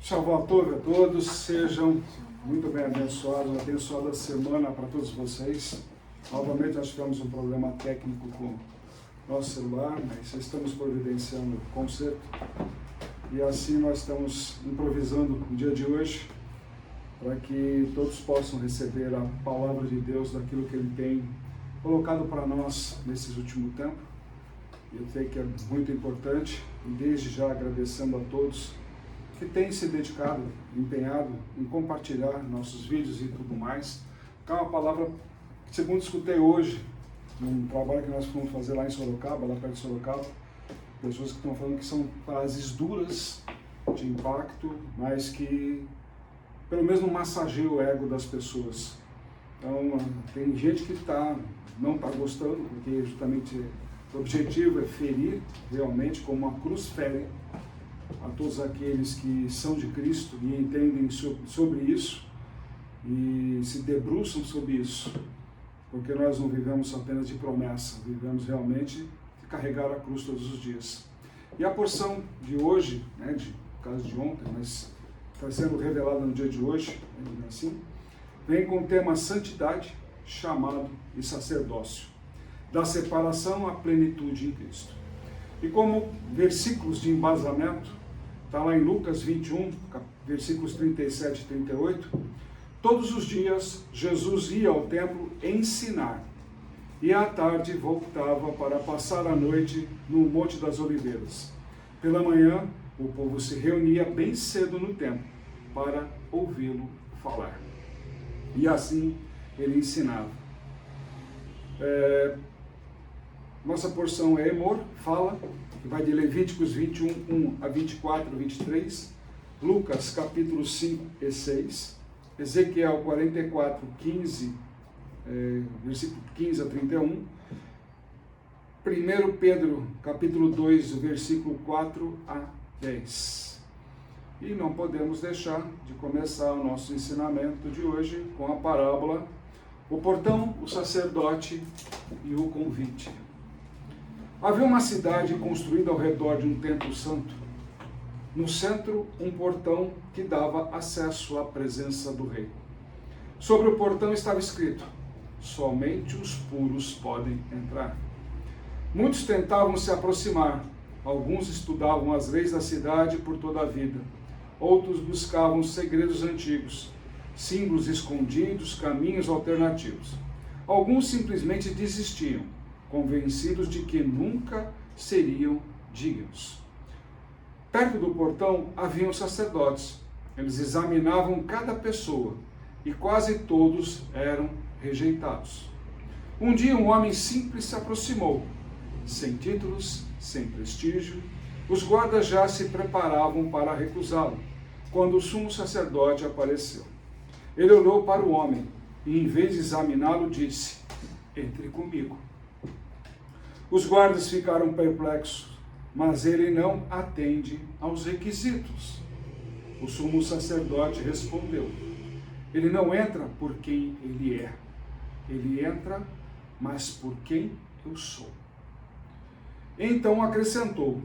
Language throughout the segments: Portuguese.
Salvatore a todos, sejam muito bem abençoados, abençoada semana para todos vocês. Novamente nós tivemos um problema técnico com o nosso celular, mas estamos providenciando o conserto e assim nós estamos improvisando no dia de hoje para que todos possam receber a palavra de Deus daquilo que Ele tem colocado para nós nesses últimos tempos. Eu sei que é muito importante e desde já agradecendo a todos que têm se dedicado, empenhado em compartilhar nossos vídeos e tudo mais. É uma palavra que, segundo escutei hoje, num trabalho que nós fomos fazer lá em Sorocaba, lá perto de Sorocaba, pessoas que estão falando que são frases duras, de impacto, mas que pelo menos não massageia o ego das pessoas. Então, tem gente que não está gostando, porque justamente o objetivo é ferir realmente, como uma cruz fere a todos aqueles que são de Cristo e entendem sobre isso e se debruçam sobre isso, porque nós não vivemos apenas de promessa, vivemos realmente de carregar a cruz todos os dias. E a porção de hoje, no caso de ontem, mas está sendo revelada no dia de hoje, assim, vem com o tema santidade, chamado e sacerdócio, da separação à plenitude em Cristo. E como versículos de embasamento, está lá em Lucas 21, versículos 37 e 38, todos os dias Jesus ia ao templo ensinar, e à tarde voltava para passar a noite no Monte das Oliveiras. Pela manhã, o povo se reunia bem cedo no templo para ouvi-lo falar. E assim ele ensinava. Nossa porção é Emor, fala, que vai de Levíticos 21, 1 a 24, 23, Lucas capítulo 5 e 6, Ezequiel 44, 15, versículo 15 a 31, 1 Pedro capítulo 2, versículo 4 a 10. E não podemos deixar de começar o nosso ensinamento de hoje com a parábola O Portão, o Sacerdote e o Convite. Havia uma cidade construída ao redor de um templo santo. No centro, um portão que dava acesso à presença do rei. Sobre o portão estava escrito: somente os puros podem entrar. Muitos tentavam se aproximar. Alguns estudavam as leis da cidade por toda a vida. Outros buscavam segredos antigos, símbolos escondidos, caminhos alternativos. Alguns simplesmente desistiam, convencidos de que nunca seriam dignos. Perto do portão haviam sacerdotes. Eles examinavam cada pessoa e quase todos eram rejeitados. Um dia um homem simples se aproximou, sem títulos, sem prestígio. Os guardas já se preparavam para recusá-lo, quando o sumo sacerdote apareceu. Ele olhou para o homem e, em vez de examiná-lo, disse: entre comigo. Os guardas ficaram perplexos, mas ele não atende aos requisitos. O sumo sacerdote respondeu: ele não entra por quem ele é. Ele entra, mas por quem eu sou. Então acrescentou: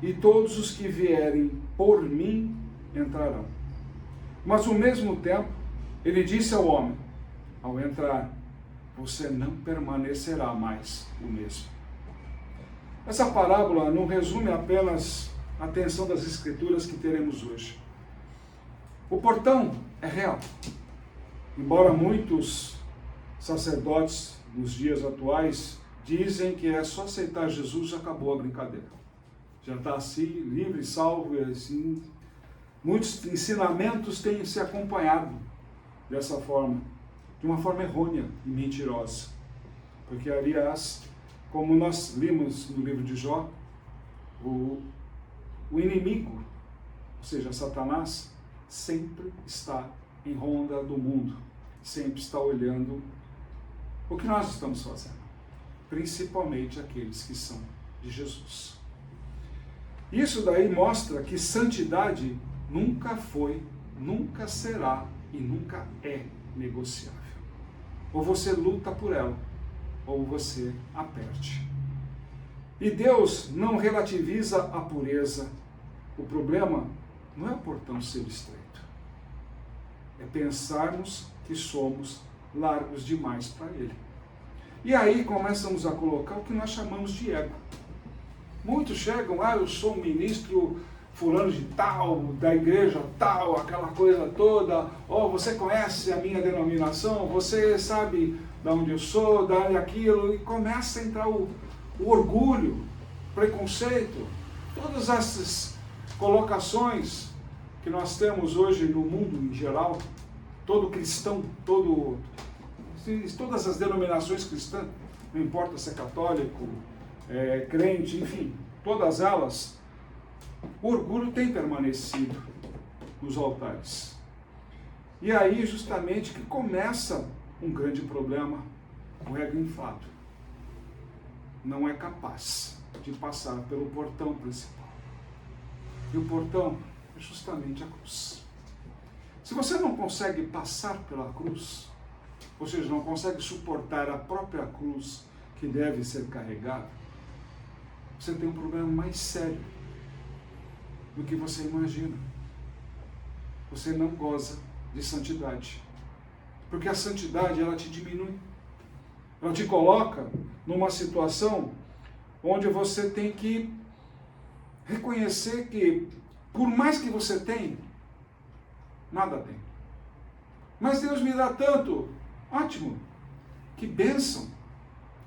e todos os que vierem por mim entrarão. Mas ao mesmo tempo, ele disse ao homem: ao entrar, você não permanecerá mais o mesmo. Essa parábola não resume apenas a tensão das escrituras que teremos hoje. O portão é real. Embora muitos sacerdotes nos dias atuais dizem que é só aceitar Jesus e acabou a brincadeira. Já está assim, livre, salvo, e assim. Muitos ensinamentos têm se acompanhado dessa forma, de uma forma errônea e mentirosa. Porque, aliás, como nós limos no livro de Jó, o inimigo, ou seja, Satanás, sempre está em ronda do mundo, sempre está olhando o que nós estamos fazendo, principalmente aqueles que são de Jesus. Isso daí mostra que santidade nunca foi, nunca será e nunca é negociável. Ou você luta por ela, ou você a perde. E Deus não relativiza a pureza. O problema não é o portão ser estreito. É pensarmos que somos largos demais para Ele. E aí começamos a colocar o que nós chamamos de ego. Muitos chegam, eu sou um ministro fulano de tal, da igreja tal, aquela coisa toda, você conhece a minha denominação, você sabe de onde eu sou, de aquilo, e começa a entrar o orgulho, preconceito, todas essas colocações que nós temos hoje no mundo em geral, todo cristão, todas as denominações cristãs, não importa se é católico, crente, enfim, todas elas, o orgulho tem permanecido nos altares. E aí justamente que começa um grande problema, o ego inflado. Não é capaz de passar pelo portão principal. E o portão é justamente a cruz. Se você não consegue passar pela cruz, ou seja, não consegue suportar a própria cruz que deve ser carregada, você tem um problema mais sério do que você imagina. Você não goza de santidade. Porque a santidade, ela te diminui. Ela te coloca numa situação onde você tem que reconhecer que, por mais que você tenha, nada tem. Mas Deus me dá tanto. Ótimo. Que bênção.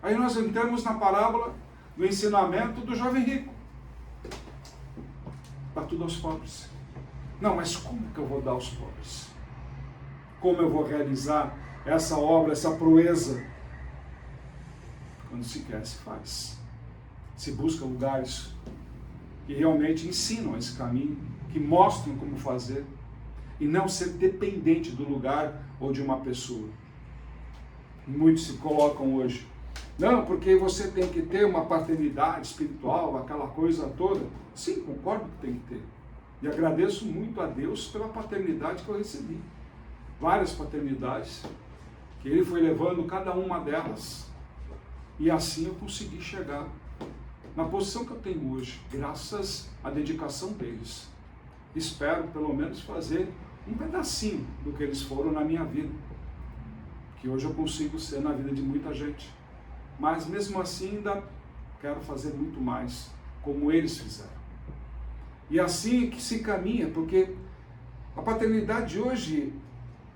Aí nós entramos na parábola do ensinamento do jovem rico. Dá tudo aos pobres. Não, mas como que eu vou dar aos pobres? Como eu vou realizar essa obra, essa proeza? Quando se quer, se faz. Se busca lugares que realmente ensinam esse caminho, que mostram como fazer, e não ser dependente do lugar ou de uma pessoa. Muitos se colocam hoje. Não, porque você tem que ter uma paternidade espiritual, aquela coisa toda. Sim, concordo que tem que ter. E agradeço muito a Deus pela paternidade que eu recebi. Várias paternidades, que Ele foi levando cada uma delas. E assim eu consegui chegar na posição que eu tenho hoje, graças à dedicação deles. Espero, pelo menos, fazer um pedacinho do que eles foram na minha vida. Que hoje eu consigo ser na vida de muita gente. Mas mesmo assim ainda quero fazer muito mais, como eles fizeram. E assim que se caminha, porque a paternidade de hoje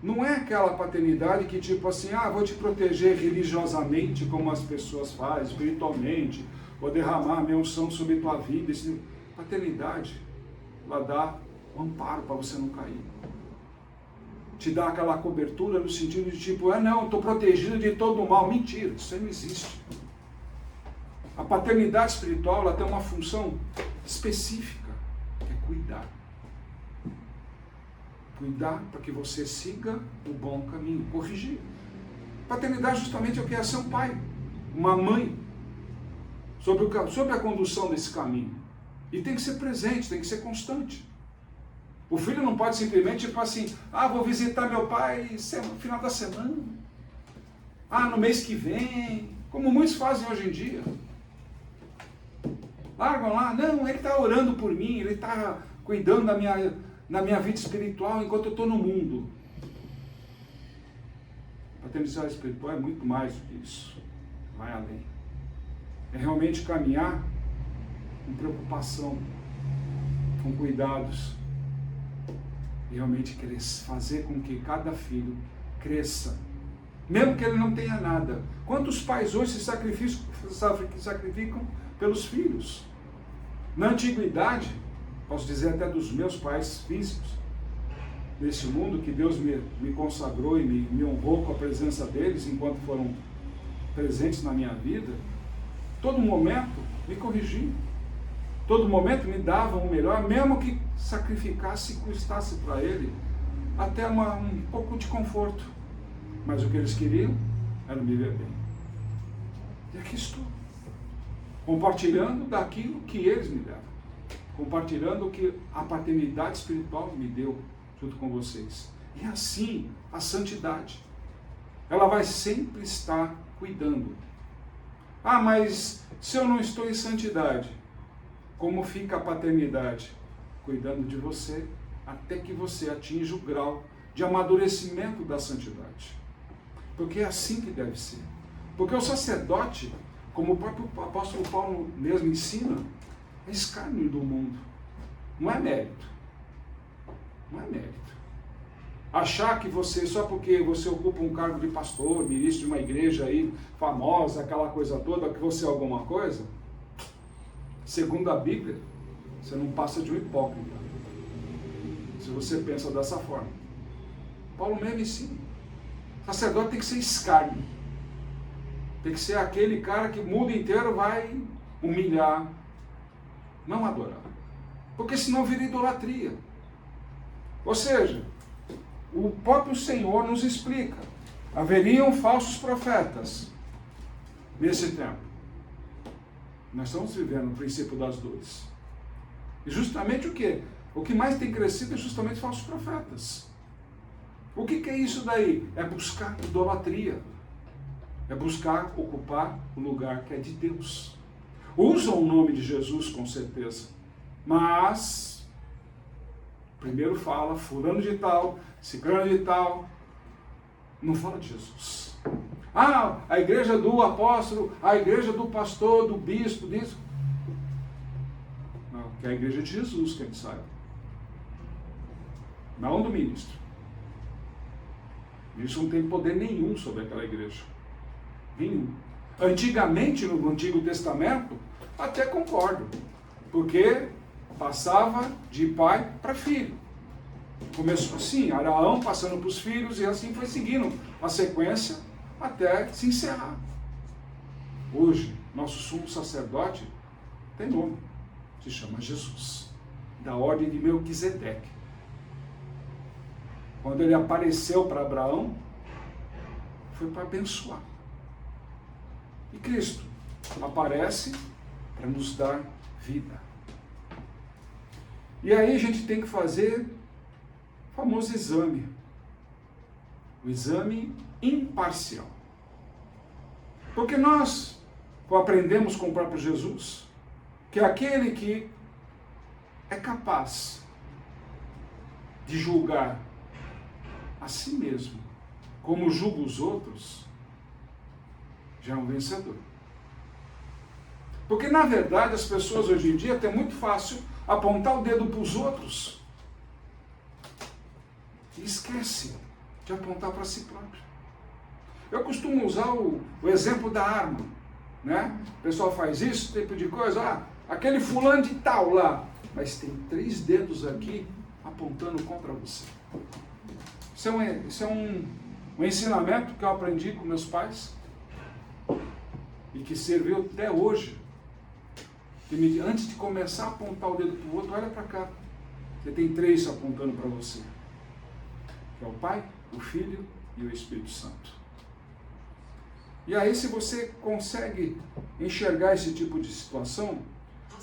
não é aquela paternidade que tipo assim, vou te proteger religiosamente, como as pessoas fazem, espiritualmente, vou derramar a minha unção sobre tua vida. Paternidade, ela dá um amparo para você não cair. Te dá aquela cobertura no sentido de tipo, não, estou protegido de todo o mal. Mentira, isso aí não existe. A paternidade espiritual, ela tem uma função específica, que é cuidar. Cuidar para que você siga o bom caminho, corrigir. Paternidade justamente é o que é ser um pai, uma mãe, sobre a condução desse caminho. E tem que ser presente, tem que ser constante. O filho não pode simplesmente, tipo assim, vou visitar meu pai no final da semana. No mês que vem. Como muitos fazem hoje em dia. Largam lá, não, ele está orando por mim, ele está cuidando da minha vida espiritual enquanto eu estou no mundo. A paternidade espiritual é muito mais do que isso. Vai além. É realmente caminhar com preocupação, com cuidados. E realmente fazer com que cada filho cresça, mesmo que ele não tenha nada. Quantos pais hoje se sacrificam pelos filhos? Na antiguidade, posso dizer até dos meus pais físicos, nesse mundo que Deus me consagrou e me honrou com a presença deles enquanto foram presentes na minha vida, todo momento me corrigiam. Todo momento me davam o melhor, mesmo que sacrificasse e custasse para ele até um pouco de conforto. Mas o que eles queriam era me ver bem. E aqui estou, compartilhando daquilo que eles me deram, compartilhando o que a paternidade espiritual me deu junto com vocês. E assim, a santidade, ela vai sempre estar cuidando. Mas se eu não estou em santidade, como fica a paternidade? cuidando de você, até que você atinja o grau de amadurecimento da santidade. Porque é assim que deve ser. Porque o sacerdote, como o próprio apóstolo Paulo mesmo ensina, é escárnio do mundo. Não é mérito. Não é mérito. Achar que você, só porque você ocupa um cargo de pastor, ministro de uma igreja aí famosa, aquela coisa toda, que você é alguma coisa, segundo a Bíblia, você não passa de um hipócrita. Se você pensa dessa forma. Paulo mesmo ensina. Sacerdote tem que ser escárnio. Tem que ser aquele cara que o mundo inteiro vai humilhar, não adorar. Porque senão vira idolatria. Ou seja, o próprio Senhor nos explica. Haveriam falsos profetas nesse tempo. Nós estamos vivendo o princípio das dores. E justamente o quê? O que mais tem crescido é justamente falsos profetas. O que é isso daí? É buscar idolatria. É buscar ocupar o lugar que é de Deus. Usam o nome de Jesus, com certeza. Mas, primeiro fala fulano de tal, ciclano de tal. Não fala de Jesus. Ah, a igreja do apóstolo, a igreja do pastor, do bispo, disso. Não, que é a igreja de Jesus, que a gente saiba. Não do ministro. Isso não tem poder nenhum sobre aquela igreja. Nenhum. Antigamente, no Antigo Testamento, até concordo. Porque passava de pai para filho. Começou assim, Araão passando para os filhos, e assim foi seguindo a sequência até se encerrar. Hoje, nosso sumo sacerdote tem nome. Se chama Jesus. Da ordem de Melquisedeque. Quando ele apareceu para Abraão, foi para abençoar. E Cristo aparece para nos dar vida. E aí a gente tem que fazer o famoso exame. O exame imparcial. Porque nós aprendemos com o próprio Jesus que aquele que é capaz de julgar a si mesmo como julga os outros, já é um vencedor. Porque, na verdade, as pessoas hoje em dia têm muito fácil apontar o dedo para os outros e esquece de apontar para si próprio. Eu costumo usar o exemplo da arma, né? O pessoal faz isso, tipo de coisa, aquele fulano de tal lá, mas tem 3 dedos aqui apontando contra você. Isso é um ensinamento que eu aprendi com meus pais e que serviu até hoje. Que antes de começar a apontar o dedo para o outro, olha para cá. Você tem 3 apontando para você. Que é o Pai, o Filho e o Espírito Santo. E aí, se você consegue enxergar esse tipo de situação,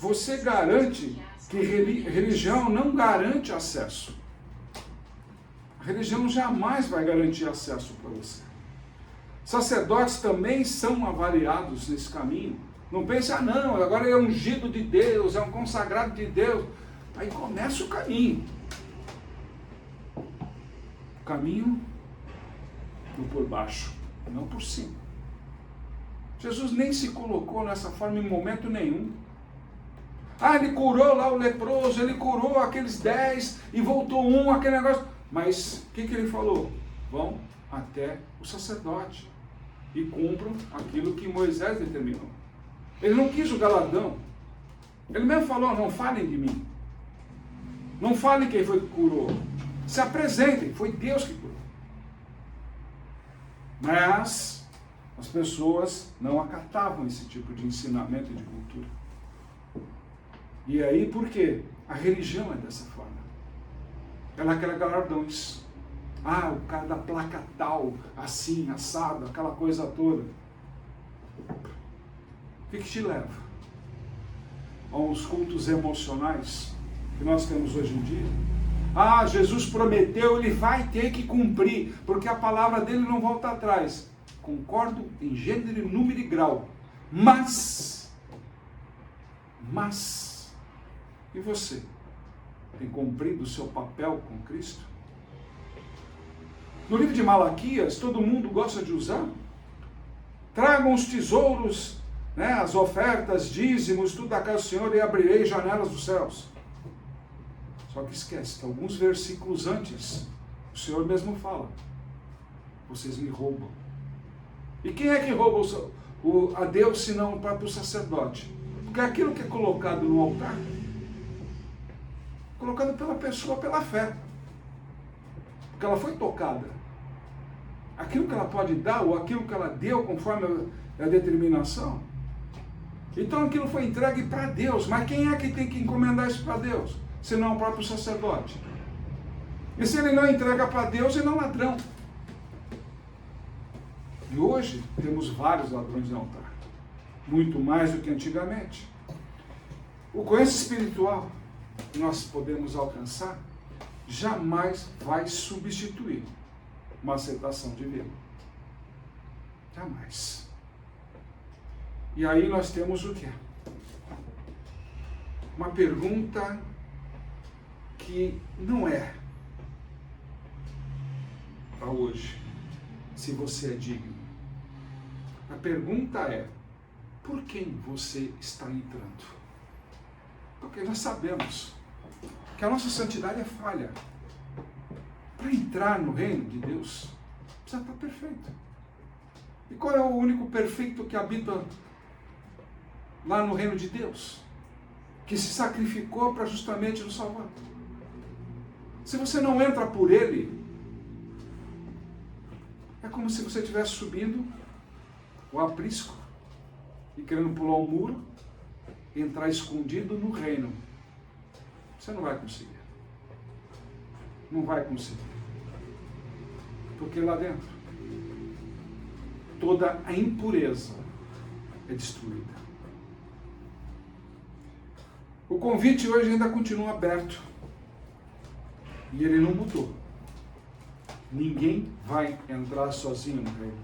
você garante que religião não garante acesso. A religião jamais vai garantir acesso para você. Sacerdotes também são avaliados nesse caminho. Não pense, não, agora ele é ungido de Deus, é um consagrado de Deus. Aí começa o caminho. O caminho por baixo, não por cima. Jesus nem se colocou nessa forma em momento nenhum. Ele curou lá o leproso, ele curou aqueles 10 e voltou um, aquele negócio. Mas o que ele falou? Vão até o sacerdote e cumpram aquilo que Moisés determinou. Ele não quis o galardão. Ele mesmo falou, não falem de mim. Não falem quem foi que curou. Se apresentem, foi Deus que curou. Mas as pessoas não acatavam esse tipo de ensinamento e de cultura. E aí por quê? A religião é dessa forma. Ela quer galardões. O cara da placa tal, assim, assado, aquela coisa toda. O que te leva aos cultos emocionais que nós temos hoje em dia? Jesus prometeu, ele vai ter que cumprir, porque a palavra dele não volta atrás. Concordo em gênero, número e grau. Mas, e você? Tem cumprido o seu papel com Cristo? No livro de Malaquias, todo mundo gosta de usar. Tragam os tesouros, né, as ofertas, dízimos, tudo da casa do Senhor e abrirei janelas dos céus. Só que esquece que alguns versículos antes, o Senhor mesmo fala: vocês me roubam. E quem é que rouba a Deus, senão o próprio sacerdote? Porque aquilo que é colocado no altar, colocado pela pessoa pela fé, porque ela foi tocada. Aquilo que ela pode dar, ou aquilo que ela deu conforme a determinação, então aquilo foi entregue para Deus. Mas quem é que tem que encomendar isso para Deus? Senão o próprio sacerdote. E se ele não entrega para Deus, ele é um ladrão. E hoje temos vários ladrões no altar, muito mais do que antigamente. O conhecimento espiritual que nós podemos alcançar jamais vai substituir uma aceitação divina. Jamais. E aí nós temos o quê? Uma pergunta que não é para hoje, se você é digno. A pergunta é: por quem você está entrando? Porque nós sabemos que a nossa santidade é falha. Para entrar no reino de Deus, precisa estar perfeito. E qual é o único perfeito que habita lá no reino de Deus? Que se sacrificou para justamente nos salvar. Se você não entra por Ele, é como se você estivesse subindo o aprisco e querendo pular um muro, entrar escondido no reino. Você não vai conseguir. Não vai conseguir. Porque lá dentro, toda a impureza é destruída. O convite hoje ainda continua aberto. E ele não mudou. Ninguém vai entrar sozinho no reino.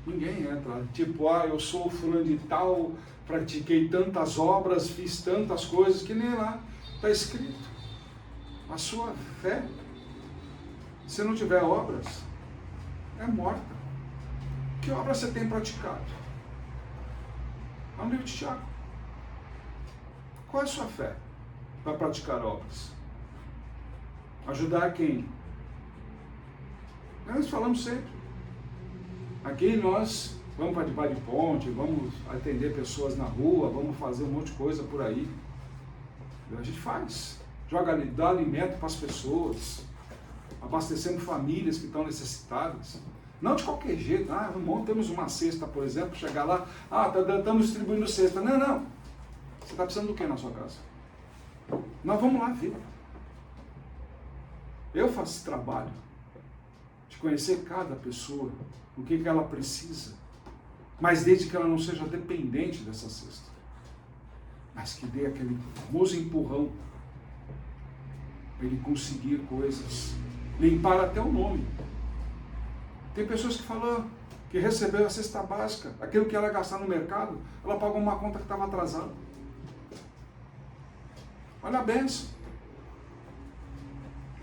Ninguém entra. Tipo, eu sou fulano de tal, pratiquei tantas obras, fiz tantas coisas, que nem lá está escrito. A sua fé, se não tiver obras, é morta. Que obra você tem praticado? Vamos ler o Tiago. Qual é a sua fé para praticar obras? Ajudar quem? Nós falamos sempre. Aqui nós vamos para debaixo de ponte, vamos atender pessoas na rua, vamos fazer um monte de coisa por aí. A gente faz. Dá alimento para as pessoas. Abastecendo famílias que estão necessitadas. Não de qualquer jeito. Montamos uma cesta, por exemplo, chegar lá, estamos distribuindo cesta. Não. Você está precisando do que na sua casa? Nós vamos lá ver. Eu faço esse trabalho de conhecer cada pessoa, o que ela precisa, mas desde que ela não seja dependente dessa cesta, mas que dê aquele famoso empurrão para ele conseguir coisas, limpar até o nome. Tem pessoas que falam que recebeu a cesta básica, aquilo que ela ia gastar no mercado, ela pagou uma conta que estava atrasada. Olha a benção.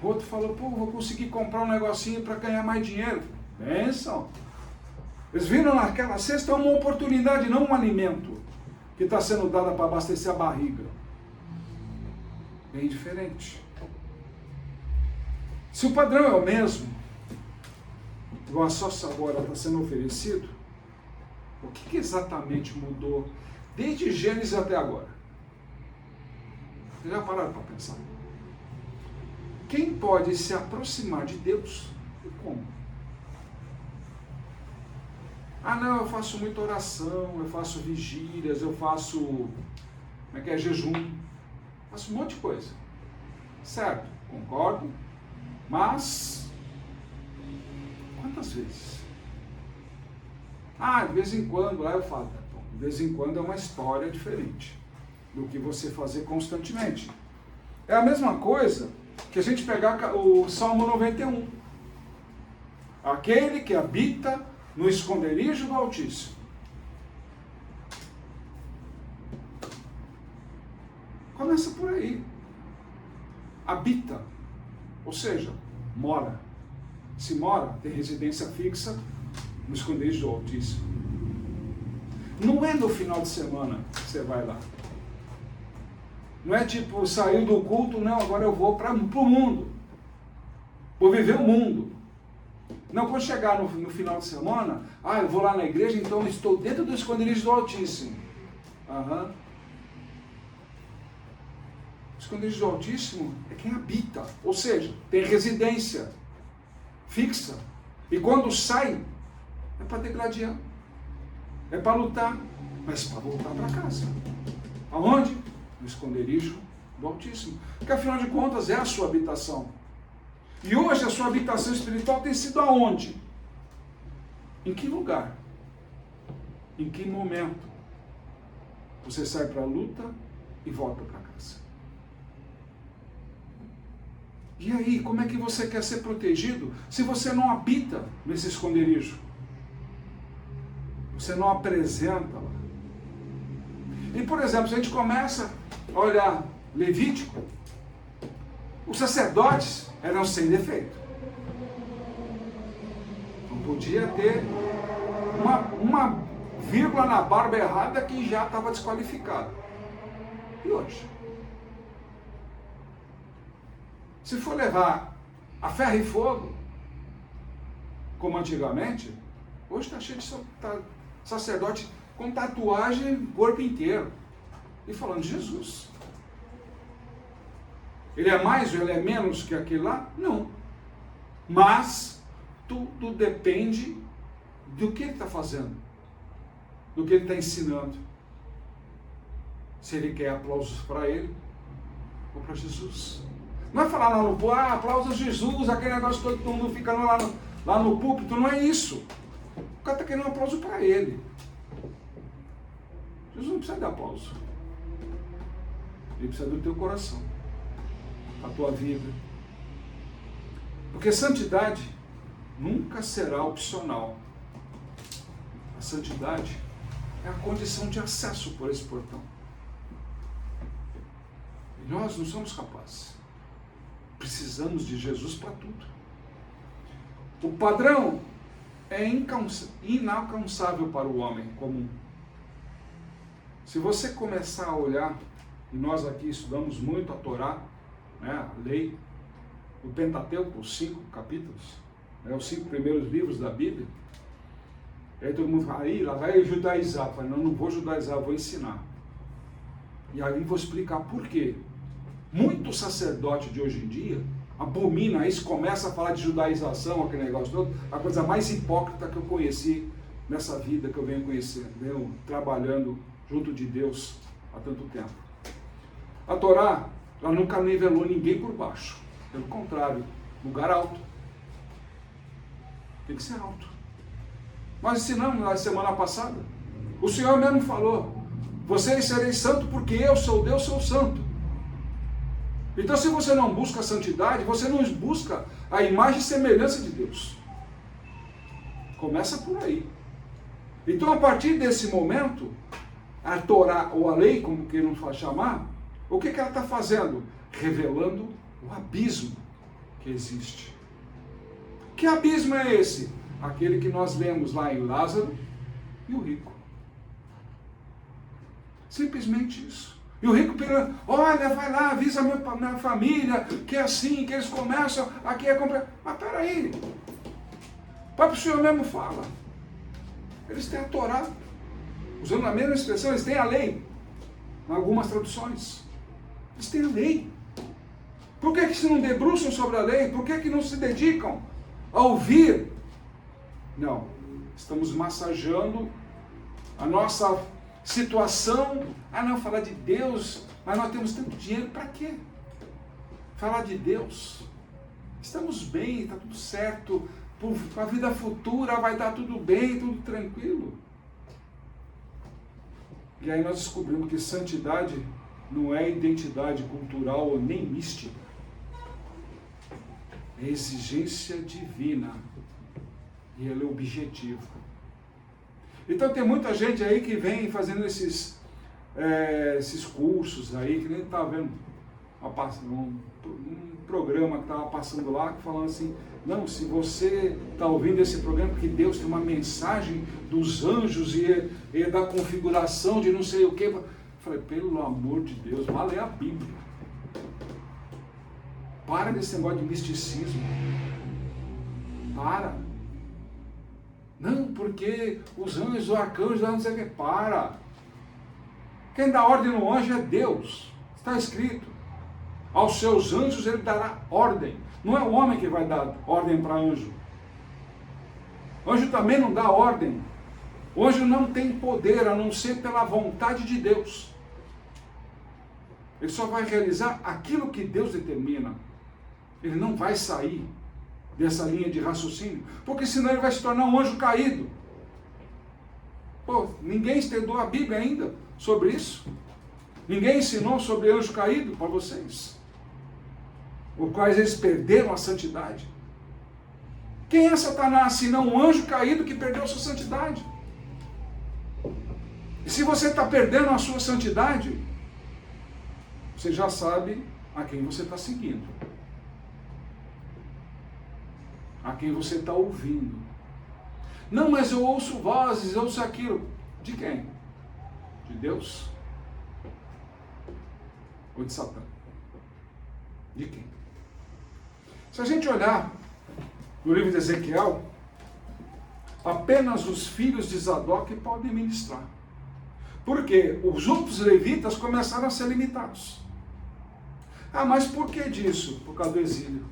O outro falou, vou conseguir comprar um negocinho para ganhar mais dinheiro. Benção. Eles viram naquela cesta uma oportunidade, não um alimento que está sendo dado para abastecer a barriga. Bem diferente. Se o padrão é o mesmo, igual a sócia agora está sendo oferecido, o que exatamente mudou desde Gênesis até agora? Vocês já pararam para pensar? Quem pode se aproximar de Deus e como? Não, eu faço muita oração, eu faço vigílias, eu faço, jejum, faço um monte de coisa. Certo, concordo, mas quantas vezes? De vez em quando, lá eu falo, de vez em quando é uma história diferente do que você fazer constantemente. É a mesma coisa que a gente pegar o Salmo 91. Aquele que habita no esconderijo do Altíssimo. Começa por aí. habita, ou seja, mora. Se mora, tem residência fixa no esconderijo do Altíssimo. Não é no final de semana que você vai lá. Não é tipo, saiu do culto, não, agora eu vou para o mundo. Vou viver o mundo. Não, quando chegar no final de semana, eu vou lá na igreja, então eu estou dentro do esconderijo do Altíssimo. O esconderijo do Altíssimo é quem habita, ou seja, tem residência fixa. E quando sai, é para degladiar, é para lutar, mas para voltar para casa. Aonde? No esconderijo do Altíssimo. Porque afinal de contas é a sua habitação. E hoje a sua habitação espiritual tem sido aonde? Em que lugar? Em que momento? Você sai para a luta e volta para casa. E aí, como é que você quer ser protegido se você não habita nesse esconderijo? Você não apresenta lá. E, por exemplo, se a gente começa a olhar Levítico, os sacerdotes eram sem defeito. Não podia ter uma vírgula na barba errada que já estava desqualificado. E hoje? Se for levar a ferro e fogo, como antigamente, hoje está cheio de sacerdote com tatuagem no corpo inteiro. E falando de Jesus. Ele é mais ou ele é menos que aquele lá? Não. Mas tudo depende do que ele está fazendo, do que ele está ensinando. Se ele quer aplausos para ele ou para Jesus. Não é falar lá no púlpito, aplausos a Jesus, aquele negócio todo mundo fica lá no púlpito, não é isso. O cara está querendo um aplauso para ele. Jesus não precisa de aplauso. Ele precisa do teu coração, da tua vida. Porque santidade nunca será opcional. A santidade é a condição de acesso por esse portão. E nós não somos capazes. Precisamos de Jesus para tudo. O padrão é inalcançável para o homem comum. Se você começar a olhar, e nós aqui estudamos muito a Torá, né, a lei, o Pentateuco, os 5 capítulos, né, os 5 primeiros livros da Bíblia, e aí todo mundo fala, lá vai judaizar. Eu falo, não vou judaizar, vou ensinar. E aí vou explicar por quê. Muito sacerdote de hoje em dia abomina isso, começa a falar de judaização, aquele negócio todo, a coisa mais hipócrita que eu conheci nessa vida que eu venho conhecendo, venho trabalhando junto de Deus há tanto tempo. A Torá, ela nunca nivelou ninguém por baixo. Pelo contrário, lugar alto. Tem que ser alto. Nós ensinamos na semana passada. O Senhor mesmo falou, vocês sereis santos porque eu sou Deus, sou santo. Então, se você não busca a santidade, você não busca a imagem e semelhança de Deus. Começa por aí. Então, a partir desse momento, a Torá, ou a lei, como queiram chamar, o que ela está fazendo? Revelando o abismo que existe. Que abismo é esse? Aquele que nós lemos lá em Lázaro e o rico. Simplesmente isso. E o rico pergunta, olha, vai lá, avisa a minha família, que é assim, que eles começam, aqui é comprar. Mas peraí, o próprio Senhor mesmo fala. Eles têm a Torá, usando a mesma expressão, eles têm a lei, em algumas traduções. Eles têm a lei. Por que se não debruçam sobre a lei? Por que não se dedicam a ouvir? Não, estamos massageando a nossa situação. Não, falar de Deus, mas nós temos tanto dinheiro, para quê? Falar de Deus, estamos bem, está tudo certo, para a vida futura vai dar tudo bem, tudo tranquilo. E aí nós descobrimos que santidade não é identidade cultural ou nem mística, é exigência divina, e ela é objetiva. Então tem muita gente aí que vem fazendo esses cursos aí, que nem está vendo um programa que estava passando lá, falando assim, não, se você está ouvindo esse programa, porque Deus tem uma mensagem dos anjos e da configuração de não sei o que. Eu falei, pelo amor de Deus, vá ler a Bíblia. Para desse negócio de misticismo. Para. Não, porque os anjos, o arcanjo, não sei o que. Para. Quem dá ordem no anjo é Deus. Está escrito. Aos seus anjos ele dará ordem. Não é o homem que vai dar ordem para anjo. O anjo também não dá ordem. O anjo não tem poder a não ser pela vontade de Deus. Ele só vai realizar aquilo que Deus determina. Ele não vai sair dessa linha de raciocínio, porque senão ele vai se tornar um anjo caído. Pô, ninguém estudou a Bíblia ainda sobre isso. Ninguém ensinou sobre anjo caído para vocês. Os quais eles perderam a santidade. Quem é Satanás, senão um anjo caído que perdeu a sua santidade? E se você está perdendo a sua santidade, você já sabe a quem você está seguindo. A quem você está ouvindo. Não, mas eu ouço vozes, eu ouço aquilo. De quem? De Deus? Ou de Satã? De quem? Se a gente olhar no livro de Ezequiel, apenas os filhos de Zadok podem ministrar. Porque os outros levitas começaram a ser limitados. Ah, mas por que disso? Por causa do exílio.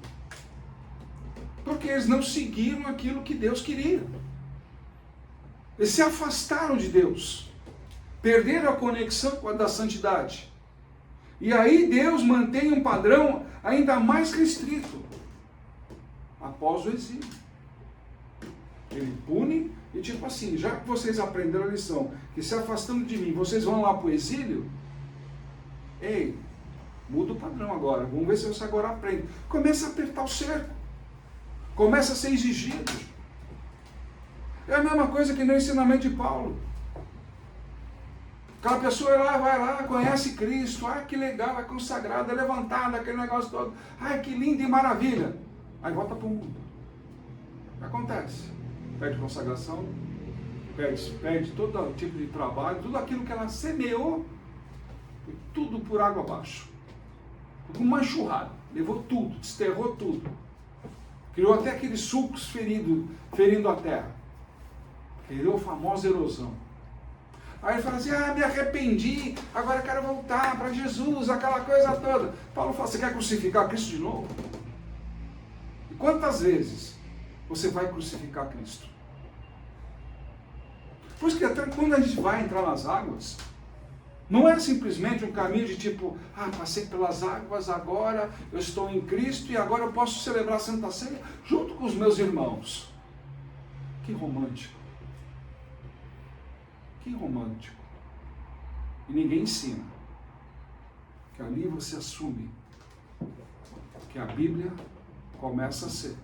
Porque eles não seguiram aquilo que Deus queria. Eles se afastaram de Deus. Perderam a conexão com a da santidade. E aí Deus mantém um padrão ainda mais restrito. Após o exílio. Ele pune e tipo assim, já que vocês aprenderam a lição, que se afastando de mim, vocês vão lá para o exílio, ei, muda o padrão agora, vamos ver se você agora aprende. Começa a apertar o cerco. Começa a ser exigido. É a mesma coisa que no ensinamento de Paulo. Aquela pessoa vai lá, conhece Cristo, que legal, é consagrada, é levantada, aquele negócio todo, que lindo e maravilha. Aí volta para o mundo. O que acontece? Perde consagração, perde todo tipo de trabalho, tudo aquilo que ela semeou, foi tudo por água abaixo. Como uma enxurrada, levou tudo, desterrou tudo. Criou até aqueles sulcos ferindo a terra. Criou a famosa erosão. Aí ele fala assim, me arrependi, agora eu quero voltar para Jesus, aquela coisa toda. Paulo fala, você quer crucificar Cristo de novo? E quantas vezes você vai crucificar Cristo? Por isso que até quando a gente vai entrar nas águas, não é simplesmente um caminho de tipo, passei pelas águas, agora eu estou em Cristo e agora eu posso celebrar a Santa Ceia junto com os meus irmãos. Que romântico. Que romântico. E ninguém ensina que ali você assume que a Bíblia começa a ser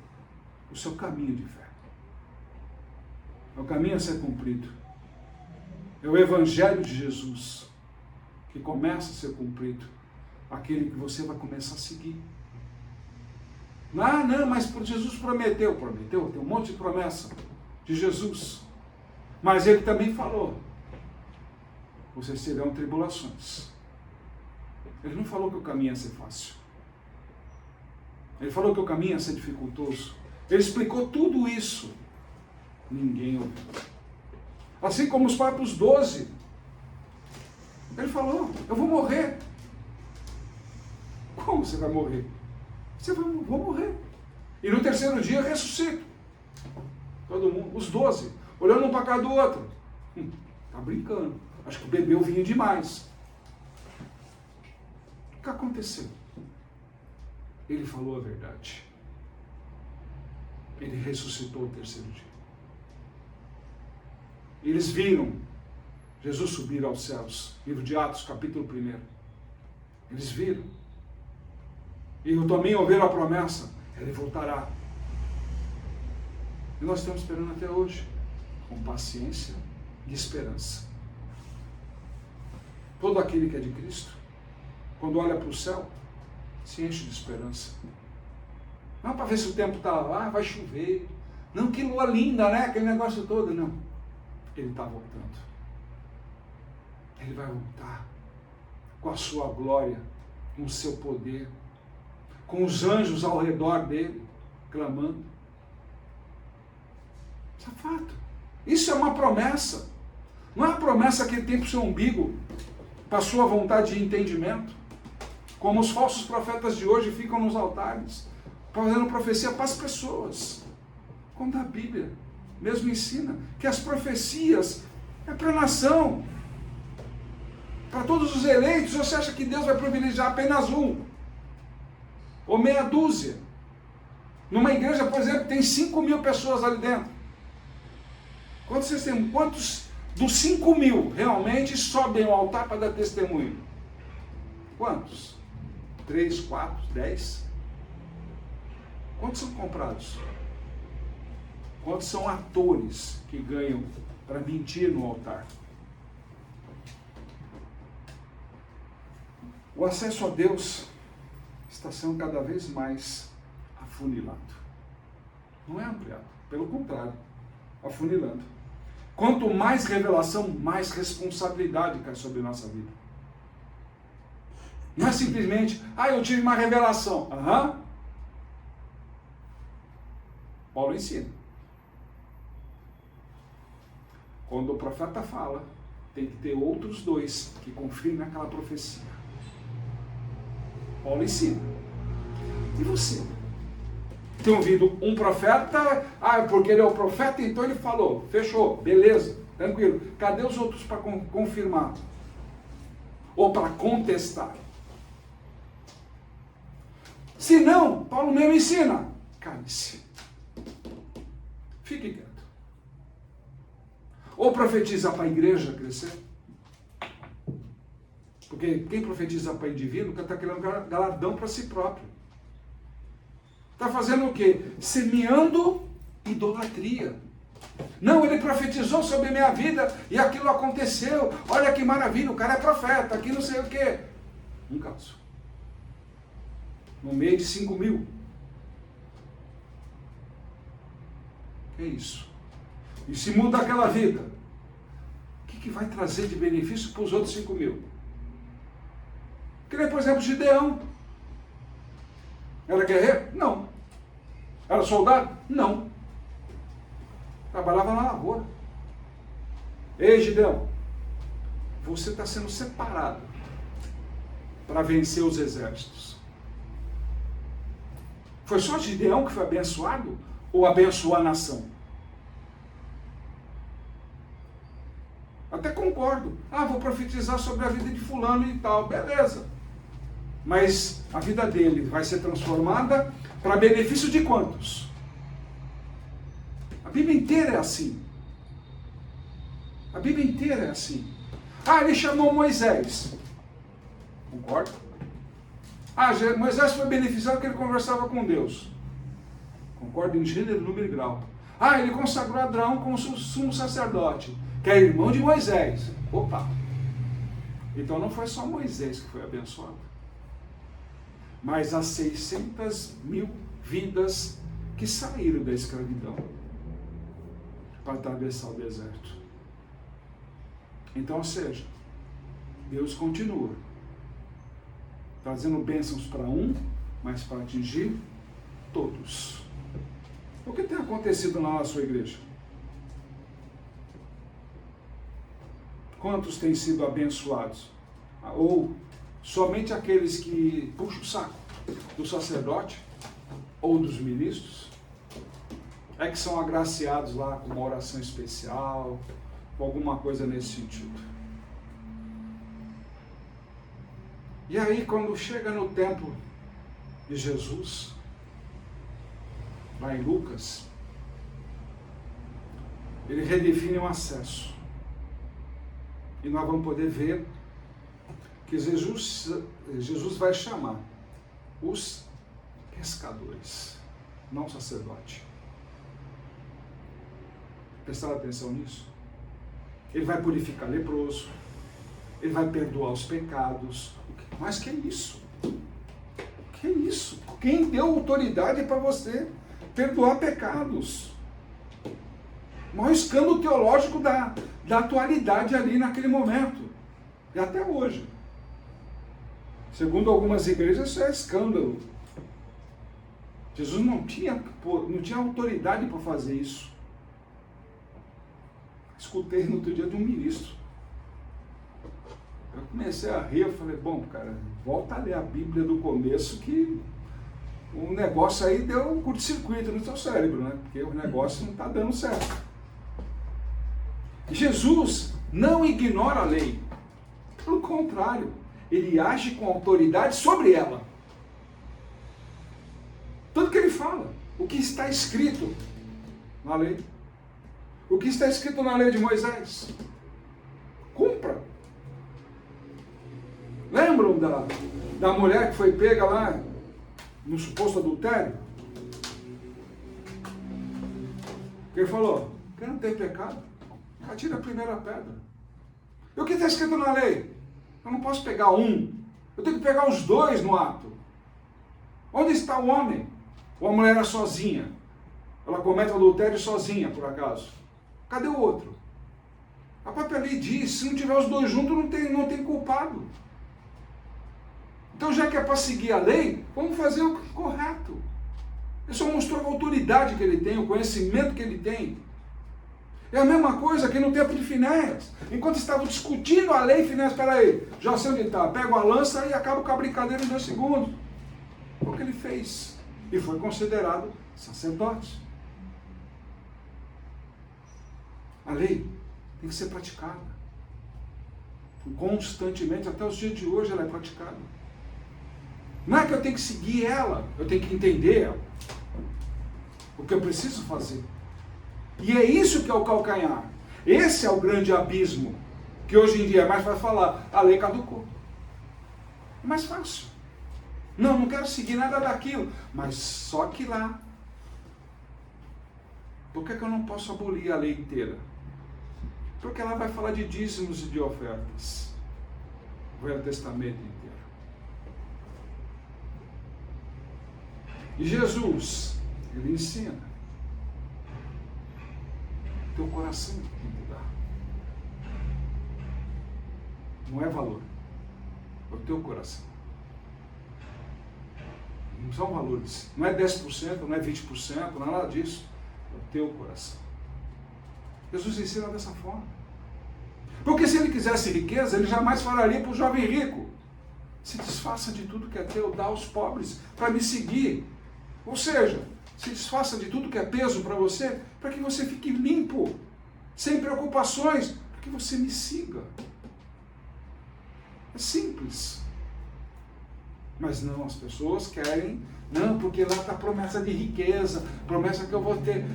o seu caminho de fé. É o caminho a ser cumprido. É o Evangelho de Jesus que começa a ser cumprido, aquele que você vai começar a seguir. Não, mas Jesus prometeu, tem um monte de promessa de Jesus, mas ele também falou, vocês terão tribulações. Ele não falou que o caminho ia ser fácil, ele falou que o caminho ia ser dificultoso, ele explicou tudo isso, ninguém ouviu. Assim como os próprios 12, ele falou, eu vou morrer. Como você vai morrer? Vou morrer. E no terceiro dia eu ressuscito. Todo mundo, os 12, olhando um para cá do outro. Tá brincando. Acho que bebeu vinho demais. O que aconteceu? Ele falou a verdade. Ele ressuscitou o terceiro dia. Eles viram Jesus subir aos céus. Livro de Atos, capítulo 1. Eles viram. E também ouviram a promessa. Ele voltará. E nós estamos esperando até hoje. Com paciência e esperança. Todo aquele que é de Cristo, quando olha para o céu, se enche de esperança. Não para ver se o tempo está lá, vai chover. Não, que lua linda, né? Aquele negócio todo. Não. Ele está voltando. Ele vai voltar com a sua glória, com o seu poder, com os anjos ao redor dele, clamando. Isso é fato. Isso é uma promessa. Não é uma promessa que ele tem para o seu umbigo, para a sua vontade de entendimento. Como os falsos profetas de hoje ficam nos altares, fazendo profecia para as pessoas. Quando a Bíblia mesmo ensina que as profecias é para a nação. Para todos os eleitos, você acha que Deus vai privilegiar apenas um? Ou meia dúzia? Numa igreja, por exemplo, tem 5.000 pessoas ali dentro. Quantos vocês têm? Quantos dos 5.000 realmente sobem ao altar para dar testemunho? Quantos? 3, 4, 10? Quantos são comprados? Quantos são atores que ganham para mentir no altar? O acesso a Deus está sendo cada vez mais afunilado. Não é ampliado, pelo contrário, afunilando. Quanto mais revelação, mais responsabilidade cai sobre a nossa vida. Não é simplesmente, eu tive uma revelação. Paulo ensina. Quando o profeta fala, tem que ter outros dois que confiem naquela profecia. Paulo ensina. E você? Tem ouvido um profeta, porque ele é o profeta, então ele falou, fechou, beleza, tranquilo. Cadê os outros para confirmar? Ou para contestar? Se não, Paulo mesmo ensina, cale-se. Fique quieto. Ou profetiza para a igreja crescer. Porque quem profetiza para o indivíduo está querendo galardão para si próprio. Está fazendo o quê? Semeando idolatria. Não, ele profetizou sobre a minha vida e aquilo aconteceu. Olha que maravilha, o cara é profeta, aqui não sei o quê. Um caso. No meio de 5.000. É isso. E se muda aquela vida, o que vai trazer de benefício para os outros 5.000? Que nem, por exemplo, Gideão. Era guerreiro? Não. Era soldado? Não. Trabalhava na lavoura. Ei, Gideão, você está sendo separado para vencer os exércitos. Foi só Gideão que foi abençoado? Ou abençoou a nação? Até concordo. Vou profetizar sobre a vida de fulano e tal. Beleza. Mas a vida dele vai ser transformada para benefício de quantos? A Bíblia inteira é assim. A Bíblia inteira é assim. Ele chamou Moisés. Concordo? Moisés foi beneficiado porque ele conversava com Deus. Concordo em gênero, número e grau. Ele consagrou Abraão como sumo sacerdote, que é irmão de Moisés. Opa! Então não foi só Moisés que foi abençoado, mas as 600.000 vidas que saíram da escravidão para atravessar o deserto. Então, ou seja, Deus continua trazendo bênçãos para um, mas para atingir todos. O que tem acontecido na sua igreja? Quantos têm sido abençoados? Ou somente aqueles que puxam o saco do sacerdote ou dos ministros é que são agraciados lá com uma oração especial, com alguma coisa nesse sentido. E aí, quando chega no templo de Jesus, lá em Lucas, ele redefine o acesso. E nós vamos poder ver que Jesus vai chamar os pescadores, não o sacerdote. Prestaram atenção nisso? Ele vai purificar leproso, ele vai perdoar os pecados. Mas que é isso? O Que isso? Quem deu autoridade para você perdoar pecados? O maior escândalo teológico da atualidade ali naquele momento. E até hoje. Segundo algumas igrejas, isso é escândalo. Jesus não tinha autoridade para fazer isso. Escutei no outro dia de um ministro. Eu comecei a rir, eu falei, bom, cara, volta a ler a Bíblia do começo que o negócio aí deu um curto-circuito no seu cérebro, né? Porque o negócio não está dando certo. Jesus não ignora a lei. Pelo contrário, ele age com autoridade sobre ela. Tudo que ele fala, o que está escrito na lei. O que está escrito na lei de Moisés? Cumpra. Lembram da mulher que foi pega lá no suposto adultério? Que ele falou, quem não tem pecado, atira a primeira pedra. E o que está escrito na lei? Eu não posso pegar um, eu tenho que pegar os dois no ato. Onde está o homem? Ou a mulher era sozinha? Ela comete o adultério sozinha, por acaso? Cadê o outro? A própria lei diz, se não tiver os dois juntos, não tem culpado. Então, já que é para seguir a lei, vamos fazer o correto. Ele só mostrou a autoridade que ele tem, o conhecimento que ele tem. É a mesma coisa que no tempo de Finéias. Enquanto estavam discutindo a lei, Finéias, espera aí, já sei onde está, pego a lança e acabo com a brincadeira em 2 segundos. Foi o que ele fez. E foi considerado sacerdote. A lei tem que ser praticada. Constantemente, até os dias de hoje ela é praticada. Não é que eu tenho que seguir ela, eu tenho que entender ela. O que eu preciso fazer. E é isso que é o calcanhar. Esse é o grande abismo, que hoje em dia é mais fácil falar, a lei caducou. É mais fácil. Não quero seguir nada daquilo, mas só que lá. Por que eu não posso abolir a lei inteira? Porque ela vai falar de dízimos e de ofertas. O Velho Testamento inteiro. E Jesus, ele ensina. Teu coração tem que mudar. Não é valor. É o teu coração. Não são valores. Não é 10%, não é 20%, não é nada disso. É o teu coração. Jesus ensina dessa forma. Porque se ele quisesse riqueza, ele jamais falaria para o jovem rico: se desfaça de tudo que é teu, dá aos pobres para me seguir. Ou seja, se desfaça de tudo que é peso para você, para que você fique limpo, sem preocupações, para que você me siga. É simples. Mas não, as pessoas querem, não, porque lá está a promessa de riqueza, promessa que eu vou ter,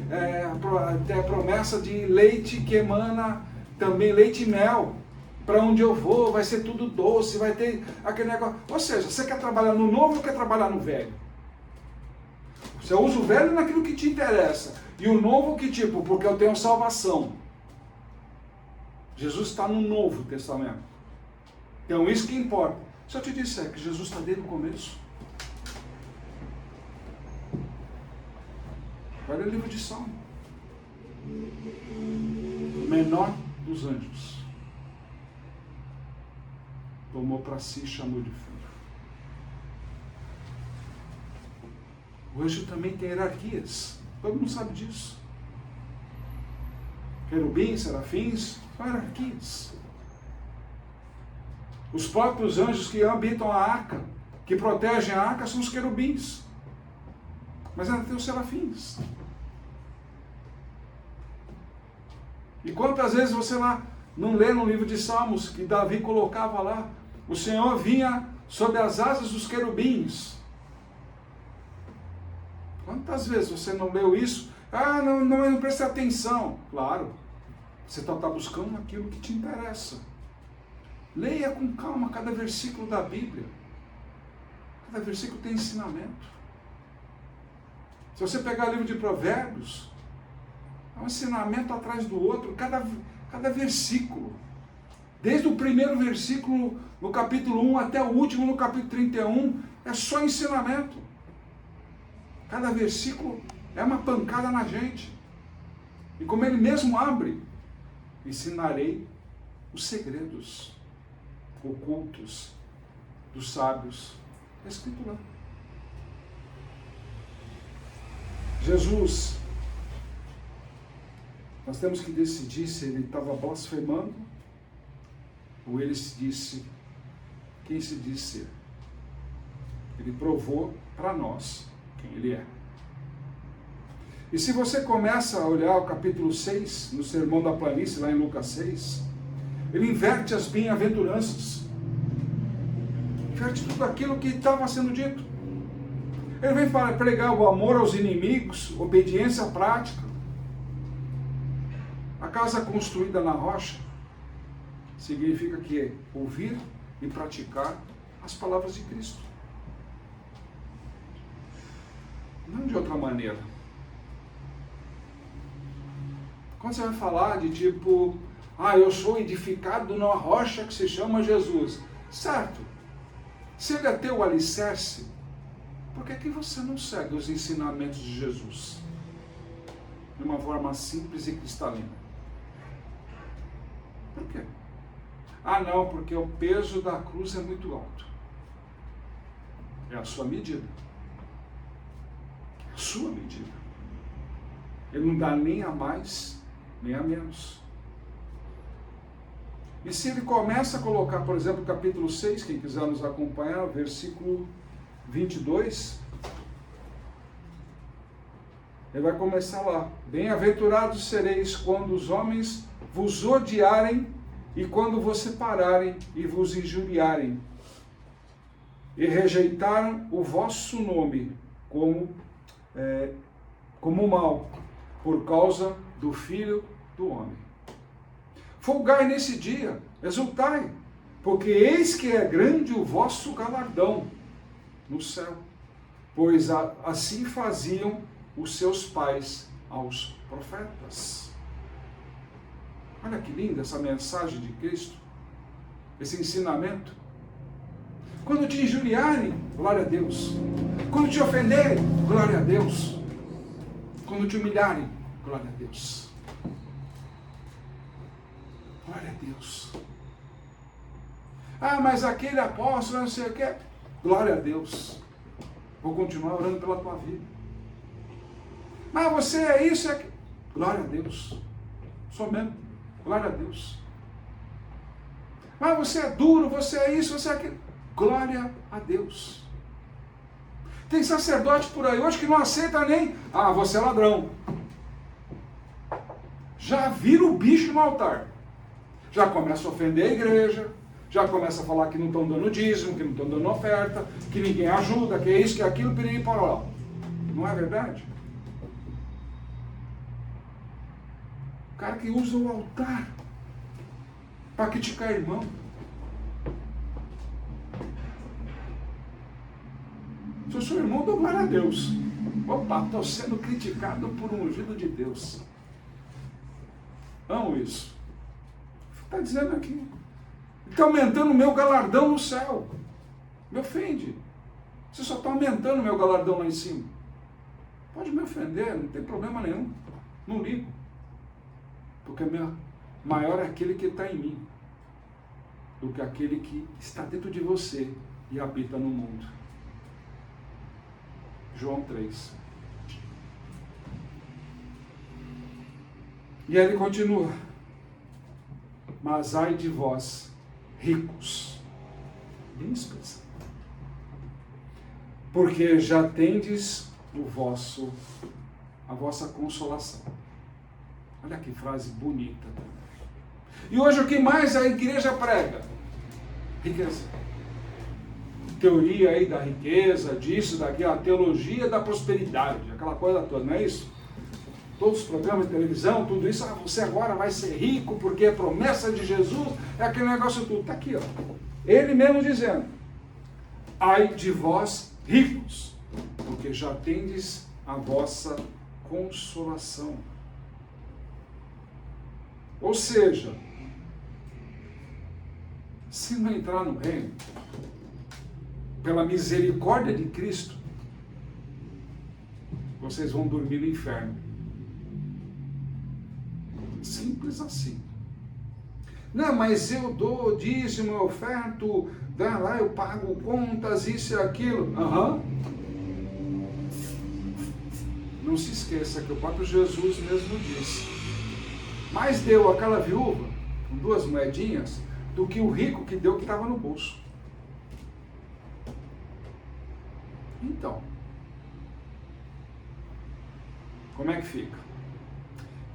a promessa de leite que emana também leite e mel. Para onde eu vou, vai ser tudo doce, vai ter aquele negócio. Ou seja, você quer trabalhar no novo ou quer trabalhar no velho? Você usa o velho naquilo que te interessa, e o novo que tipo, porque eu tenho salvação. Jesus está no Novo Testamento. Então isso que importa. Se eu te disser que Jesus está desde o começo, olha o livro de Salmo. O menor dos anjos tomou para si e chamou de filho. O anjo também tem hierarquias. Todo mundo sabe disso. Querubins, serafins, são hierarquias. Os próprios anjos que habitam a arca, que protegem a arca, são os querubins. Mas ainda tem os serafins. E quantas vezes você lá não lê no livro de Salmos que Davi colocava lá, o Senhor vinha sob as asas dos querubins. Quantas vezes você não leu isso? Não preste atenção. Claro, você está buscando aquilo que te interessa. Leia com calma cada versículo da Bíblia. Cada versículo tem ensinamento. Se você pegar o livro de Provérbios, é um ensinamento atrás do outro, cada versículo. Desde o primeiro versículo no capítulo 1 até o último no capítulo 31, É só ensinamento. Cada versículo é uma pancada na gente. E como ele mesmo abre, ensinarei os segredos ocultos dos sábios. Está escrito lá. Jesus, nós temos que decidir se ele estava blasfemando ou ele se disse quem se diz ser. Ele provou para nós quem ele é. E se você começa a olhar o capítulo 6, no Sermão da Planície, lá em Lucas 6, ele inverte as bem-aventuranças. Inverte tudo aquilo que estava sendo dito. Ele vem para pregar o amor aos inimigos, obediência prática. A casa construída na rocha significa que é ouvir e praticar as palavras de Cristo. Não de outra maneira. Quando você vai falar de tipo, eu sou edificado numa rocha que se chama Jesus. Certo. Se ele é teu alicerce, por que você não segue os ensinamentos de Jesus? De uma forma simples e cristalina. Por quê? Não, porque o peso da cruz é muito alto. É a sua medida. É a sua medida. Ele não dá nem a mais, nem a menos. E se ele começa a colocar, por exemplo, capítulo 6, quem quiser nos acompanhar, versículo 22, ele vai começar lá. Bem-aventurados sereis quando os homens vos odiarem e quando vos separarem e vos injuriarem e rejeitaram o vosso nome como mal, por causa do Filho do Homem. Folgai nesse dia, exultai, porque eis que é grande o vosso galardão no céu, pois assim faziam os seus pais aos profetas. Olha que linda essa mensagem de Cristo, esse ensinamento. Quando te injuriarem, glória a Deus. Quando te ofenderem, glória a Deus. Quando te humilharem, glória a Deus. Glória a Deus. Mas aquele apóstolo, não sei o que. Glória a Deus. Vou continuar orando pela tua vida. Mas você é isso, é aquilo. Glória a Deus. Sou mesmo. Glória a Deus. Mas você é duro, você é isso, você é aquilo. Glória a Deus. Tem sacerdote por aí hoje que não aceita nem, você é ladrão. Já vira o bicho no altar. Já começa a ofender a igreja, já começa a falar que não estão dando dízimo, que não estão dando oferta, que ninguém ajuda, que é isso, que é aquilo, piriri, pororó. Não é verdade? O cara que usa o altar para criticar irmão. Se eu sou irmão, dou glória a Deus. Opa, estou sendo criticado por um ungido de Deus. Amo isso. Está dizendo aqui. Está aumentando o meu galardão no céu. Me ofende. Você só está aumentando o meu galardão lá em cima. Pode me ofender, não tem problema nenhum. Não ligo. Porque maior é aquele que está em mim do que aquele que está dentro de você e habita no mundo. João 3. E aí ele continua. Mas ai de vós, ricos, bem expressão, porque já tendes a vossa consolação. Olha que frase bonita. E hoje o que mais a igreja prega? Riqueza. Teoria aí da riqueza, disso, daquilo, a teologia da prosperidade, aquela coisa toda, não é isso? Todos os programas de televisão, tudo isso, você agora vai ser rico, porque a promessa de Jesus é aquele negócio tudo. Está aqui, ó. Ele mesmo dizendo, ai de vós ricos, porque já tendes a vossa consolação. Ou seja, se não entrar no reino, pela misericórdia de Cristo, vocês vão dormir no inferno. Simples assim. Não, mas eu dou dízimo, eu oferto, dá lá, eu pago contas, isso e aquilo. Não se esqueça que o próprio Jesus mesmo disse: mais deu aquela viúva com 2 moedinhas do que o rico que deu que estava no bolso. Então, como é que fica?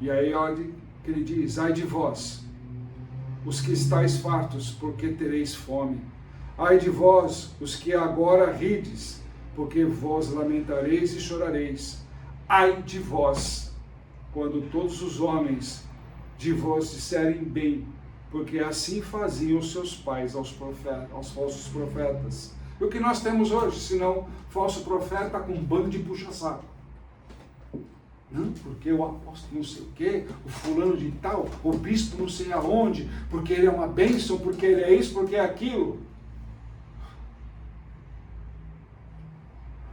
E aí olha que ele diz: ai de vós, os que estáis fartos, porque tereis fome. Ai de vós, os que agora rides, porque vós lamentareis e chorareis. Ai de vós, quando todos os homens de vós disserem bem, porque assim faziam seus pais aos falsos profetas. E o que nós temos hoje, senão falso profeta com um bando de puxa-saco? Não, porque o apóstolo não sei o quê, o fulano de tal, o bispo não sei aonde, porque ele é uma bênção, porque ele é isso, porque é aquilo.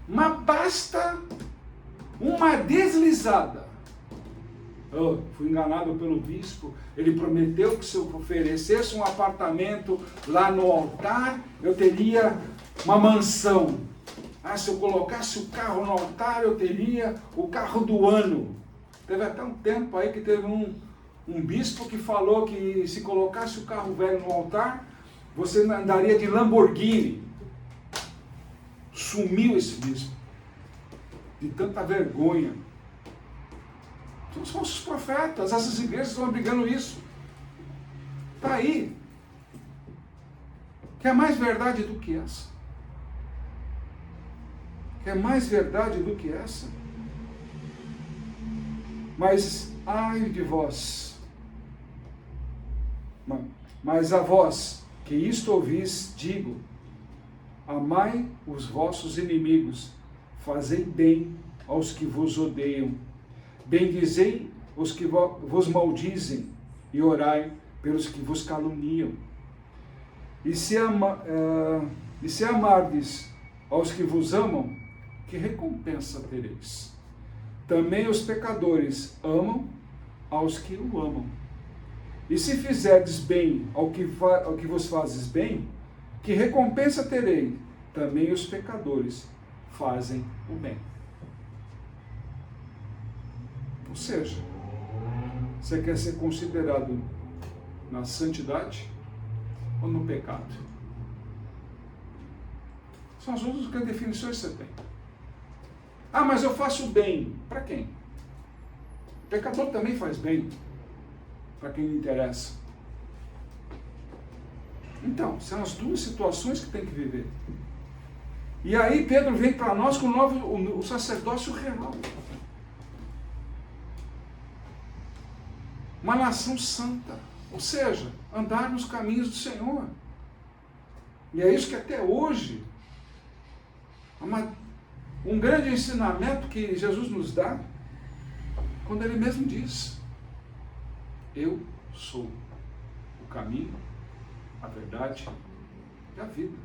Mas basta uma deslizada. Eu fui enganado pelo bispo, ele prometeu que se eu oferecesse um apartamento lá no altar, eu teria uma mansão. Se eu colocasse o carro no altar, eu teria o carro do ano. Teve até um tempo aí que teve um bispo que falou que se colocasse o carro velho no altar, você andaria de Lamborghini. Sumiu esse bispo. De tanta vergonha. São os falsos profetas, essas igrejas estão brigando isso. Está aí. Quer mais verdade do que essa? Quer mais verdade do que essa? Mas, ai de vós. Mas a vós, que isto ouvis, digo: amai os vossos inimigos, fazei bem aos que vos odeiam, bendizei os que vos maldizem, e orai pelos que vos caluniam. E se amardes aos que vos amam, que recompensa tereis? Também os pecadores amam aos que o amam. E se fizerdes bem ao que vos fazes bem, que recompensa terei? Também os pecadores fazem o bem. Ou seja, você quer ser considerado na santidade ou no pecado? São as únicas definições que você tem. Mas eu faço bem. Para quem? O pecador também faz bem. Para quem lhe interessa. Então, são as duas situações que tem que viver. E aí Pedro vem para nós com o sacerdócio real. Uma nação santa. Ou seja, andar nos caminhos do Senhor. E é isso que até hoje um grande ensinamento que Jesus nos dá, quando ele mesmo diz: eu sou o caminho, a verdade e a vida.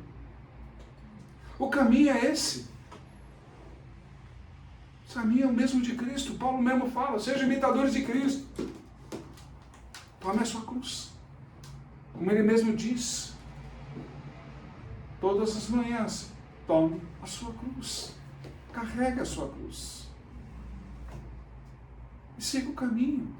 O caminho é esse. O caminho é o mesmo de Cristo. Paulo mesmo fala: sejam imitadores de Cristo. Tome a sua cruz. Como ele mesmo diz, todas as manhãs, tome a sua cruz. Carrega a sua cruz. E siga o caminho.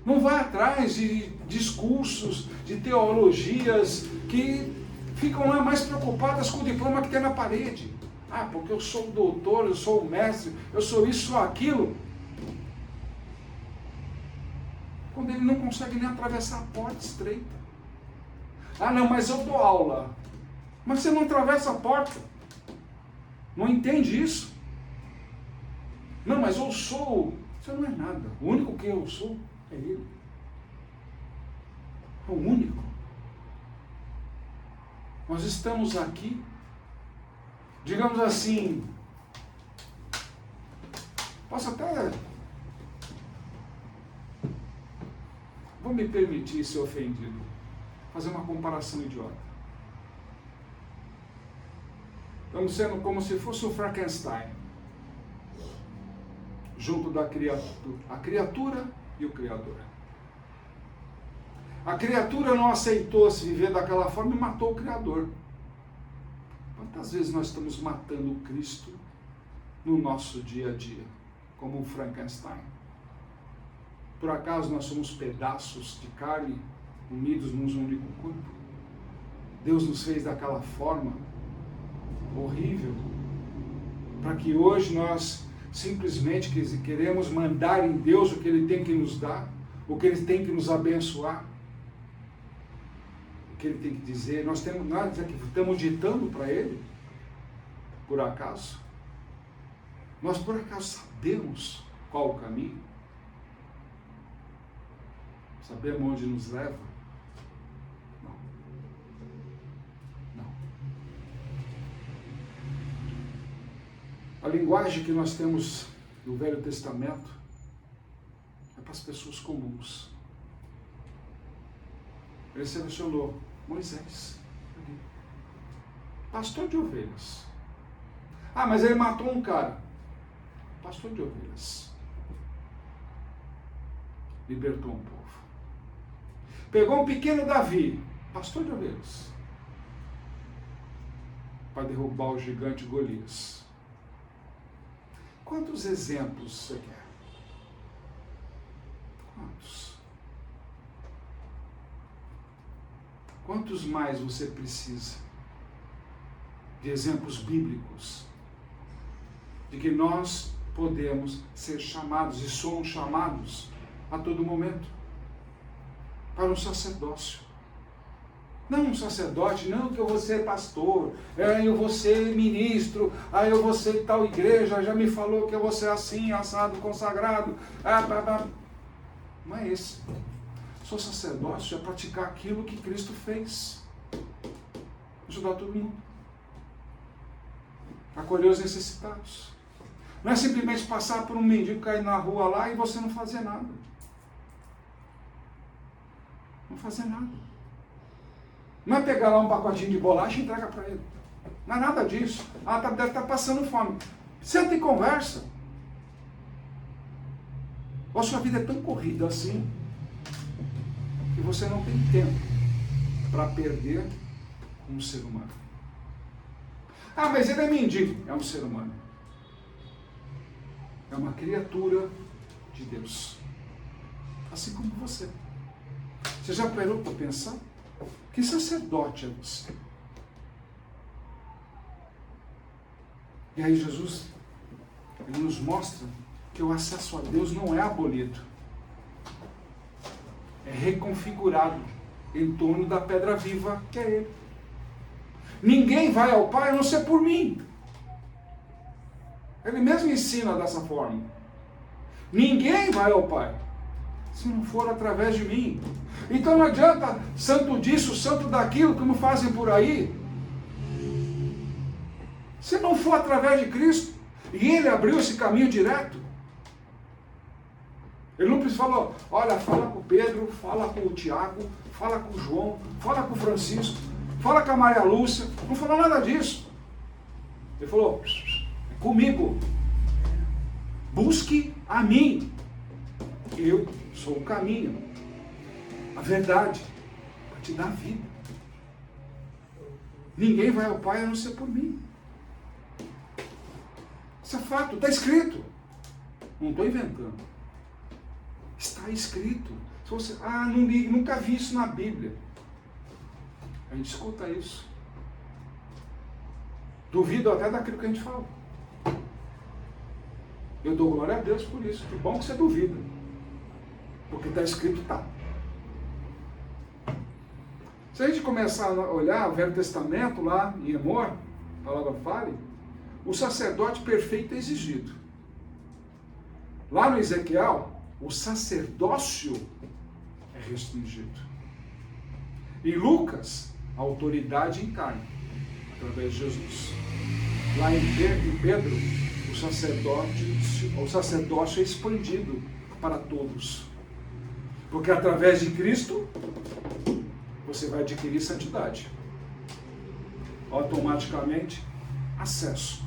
Não vá atrás de discursos, de teologias que ficam lá mais preocupadas com o diploma que tem na parede. Porque eu sou o doutor, eu sou o mestre, eu sou isso, sou aquilo. Quando ele não consegue nem atravessar a porta estreita. Não, mas eu dou aula. Mas você não atravessa a porta. Não entende isso? Não, mas eu sou. Você não é nada. O único que eu sou é Ele. É o único. Nós estamos aqui, digamos assim, posso até, vou me permitir ser ofendido, fazer uma comparação idiota. Estamos sendo como se fosse o Frankenstein, junto da criatura e o Criador. A criatura não aceitou se viver daquela forma e matou o Criador. Quantas vezes nós estamos matando o Cristo no nosso dia a dia, como um Frankenstein? Por acaso nós somos pedaços de carne unidos num único corpo? Deus nos fez daquela forma horrível, para que hoje nós simplesmente queremos mandar em Deus o que Ele tem que nos dar, o que Ele tem que nos abençoar, o que Ele tem que dizer. Nós estamos ditando para Ele, por acaso? Nós por acaso sabemos qual o caminho? Sabemos onde nos leva? Não. Não. A linguagem que nós temos no Velho Testamento é para as pessoas comuns. Ele selecionou Moisés, pastor de ovelhas. Ah, mas ele matou um cara. Pastor de ovelhas. Libertou um povo. Pegou um pequeno Davi, pastor de ovelhas, para derrubar o gigante Golias. Quantos exemplos você quer? Quantos? Quantos mais você precisa de exemplos bíblicos de que nós podemos ser chamados e somos chamados a todo momento para um sacerdócio? Não um sacerdote, não que eu vou ser pastor, eu vou ser ministro, eu vou ser tal igreja, já me falou que eu vou ser assim, assado, consagrado. Não é esse. Sou sacerdócio é praticar aquilo que Cristo fez. Ajudar todo mundo. Acolher os necessitados. Não é simplesmente passar por um mendigo cair na rua lá e você não fazer nada. Não fazer nada. Não é pegar lá um pacotinho de bolacha e entregar para ele. Não é nada disso. Deve estar passando fome. Senta e conversa. Ou a sua vida é tão corrida assim que você não tem tempo para perder um ser humano. Ah, mas ele é mendigo. É um ser humano. É uma criatura de Deus. Assim como você. Você já parou para pensar? Que sacerdote é você? E aí Jesus, ele nos mostra que o acesso a Deus não é abolido. É reconfigurado em torno da pedra viva que é Ele. Ninguém vai ao Pai a não ser por mim. Ele mesmo ensina dessa forma. Ninguém vai ao Pai se não for através de mim. Então não adianta santo disso, santo daquilo, como fazem por aí. Se não for através de Cristo, e Ele abriu esse caminho direto. Ele não falou, olha, fala com o Pedro, fala com o Tiago, fala com o João, fala com o Francisco, fala com a Maria Lúcia. Não falou nada disso. Ele falou, comigo. Busque a mim. Eu sou o caminho, a verdade, para te dar vida. Ninguém vai ao Pai a não ser por mim. Isso é fato, está escrito. Não estou inventando. Está escrito. Se você, não li, nunca vi isso na Bíblia. A gente escuta isso. Duvido até daquilo que a gente fala. Eu dou glória a Deus por isso. Que bom que você duvida. Porque está escrito, está. Se a gente começar a olhar o Velho Testamento lá em Emor, a palavra fale, o sacerdote perfeito é exigido. Lá no Ezequiel, o sacerdócio é restringido. Em Lucas, a autoridade em carne, através de Jesus. Lá em Pedro, o sacerdócio é expandido para todos. Porque através de Cristo, você vai adquirir santidade. Automaticamente, acesso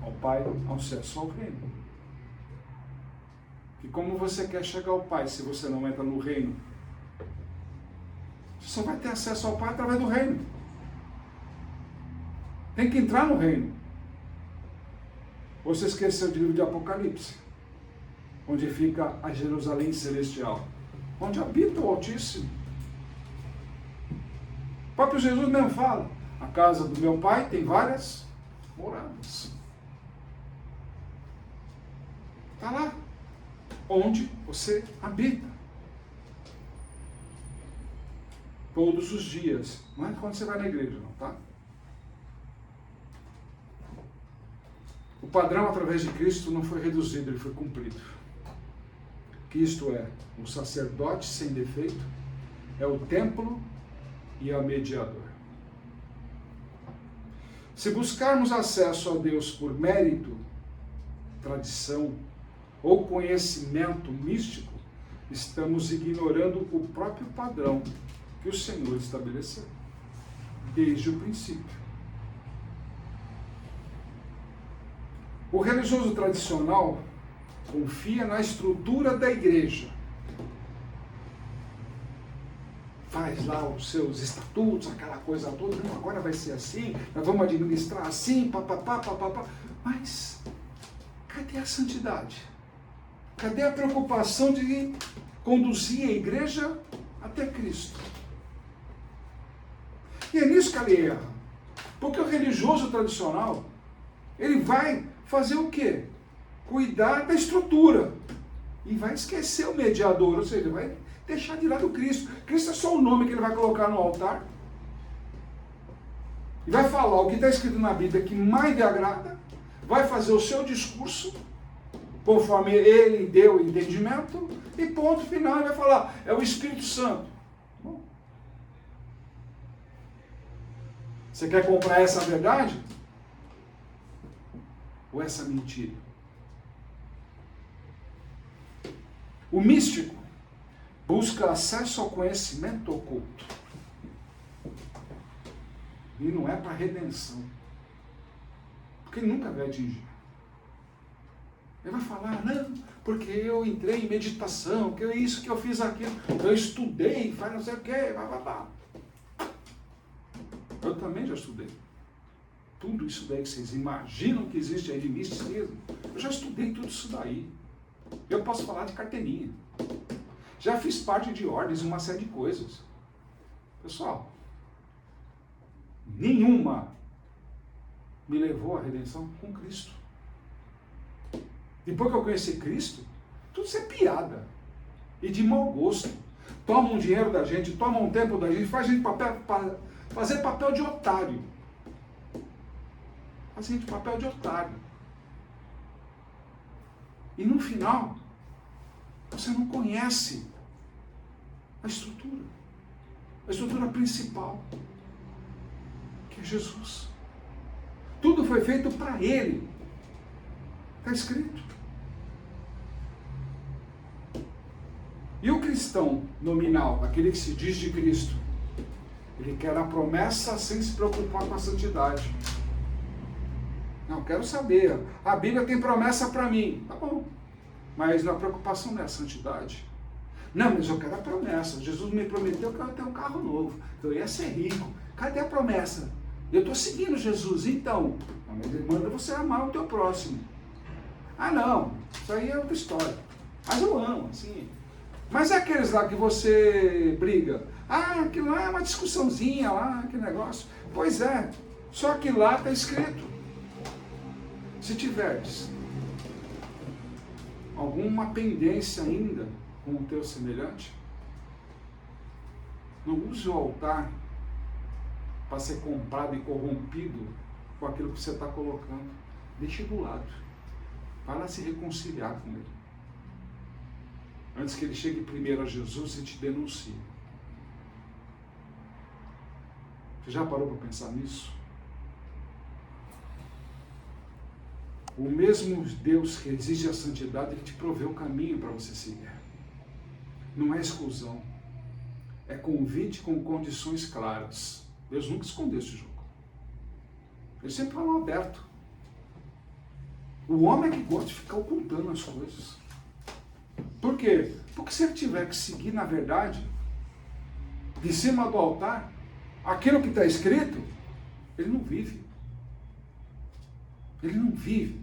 ao Pai, acesso ao reino. E como você quer chegar ao Pai se você não entra no reino? Você só vai ter acesso ao Pai através do reino. Tem que entrar no reino. Você esqueceu do livro de Apocalipse, onde fica a Jerusalém celestial, onde habita o Altíssimo. O próprio Jesus mesmo fala, a casa do meu Pai tem várias moradas. Está lá, onde você habita. Todos os dias. Não é quando você vai na igreja, não, tá? O padrão através de Cristo não foi reduzido, ele foi cumprido. Cristo é o sacerdote sem defeito, é o templo e é o mediador. Se buscarmos acesso a Deus por mérito, tradição ou conhecimento místico, estamos ignorando o próprio padrão que o Senhor estabeleceu, desde o princípio. O religioso tradicional confia na estrutura da igreja. Faz lá os seus estatutos, aquela coisa toda, não, agora vai ser assim, nós vamos administrar assim, papapá, papapá. Mas, cadê a santidade? Cadê a preocupação de conduzir a igreja até Cristo? E é nisso que ele erra. Porque o religioso tradicional, ele vai fazer o quê? Cuidar da estrutura. E vai esquecer o mediador, ou seja, vai deixar de lado o Cristo. Cristo é só o nome que ele vai colocar no altar. E vai falar o que está escrito na Bíblia que mais lhe agrada. Vai fazer o seu discurso, conforme ele deu o entendimento. E ponto final, ele vai falar, é o Espírito Santo. Bom, você quer comprar essa verdade? Ou essa mentira? O místico busca acesso ao conhecimento oculto. E não é para redenção. Porque ele nunca vai atingir. Ele vai falar, não, porque eu entrei em meditação, que é isso, que eu fiz aquilo, eu estudei, faz não sei o quê, blá. Eu também já estudei. Tudo isso daí que vocês imaginam que existe aí de misticismo, eu já estudei tudo isso daí. Eu posso falar de carteirinha. Já fiz parte de ordens, uma série de coisas. Pessoal, nenhuma me levou à redenção com Cristo. Depois que eu conheci Cristo, tudo isso é piada. E de mau gosto. Tomam um dinheiro da gente, tomam um tempo da gente, faz a gente fazer papel de otário. Faz a gente papel de otário. E no final, você não conhece a estrutura principal, que é Jesus. Tudo foi feito para Ele. Está escrito. E o cristão nominal, aquele que se diz de Cristo, ele quer a promessa sem se preocupar com a santidade. Não, quero saber. A Bíblia tem promessa para mim. Tá bom. Mas a preocupação não é a santidade. Não, mas eu quero a promessa. Jesus me prometeu que eu ia ter um carro novo, que eu ia ser rico. Cadê a promessa? Eu estou seguindo Jesus, então. Mas ele manda você amar o teu próximo. Ah, não. Isso aí é outra história. Mas eu amo, assim. Mas é aqueles lá que você briga. Ah, aquilo lá é uma discussãozinha lá, aquele negócio. Pois é. Só que lá está escrito. Se tiveres alguma pendência ainda com o teu semelhante, não use o altar para ser comprado e corrompido com aquilo que você está colocando. Deixe do lado. Para se reconciliar com ele. Antes que ele chegue primeiro a Jesus e te denuncie. Você já parou para pensar nisso? O mesmo Deus que exige a santidade, ele te provê o caminho para você seguir. Não é exclusão. É convite com condições claras. Deus nunca escondeu esse jogo. Eles sempre falam aberto. O homem é que gosta de ficar ocultando as coisas. Por quê? Porque se ele tiver que seguir, na verdade, de cima do altar, aquilo que está escrito, ele não vive. Ele não vive.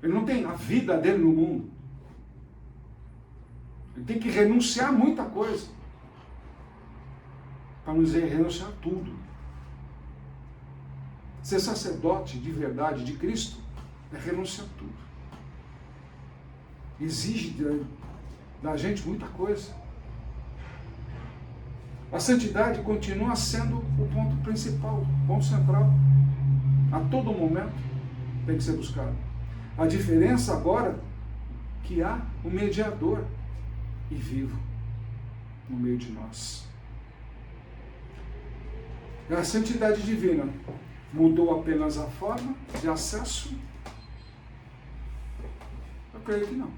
Ele não tem a vida dele no mundo. Ele tem que renunciar a muita coisa. Para não dizer renunciar a tudo. Ser sacerdote de verdade de Cristo é renunciar a tudo. Exige da gente muita coisa. A santidade continua sendo o ponto principal, o ponto central. A todo momento tem que ser buscado. A diferença agora é que há um mediador e vivo no meio de nós. A santidade divina mudou apenas a forma de acesso? Eu creio que não.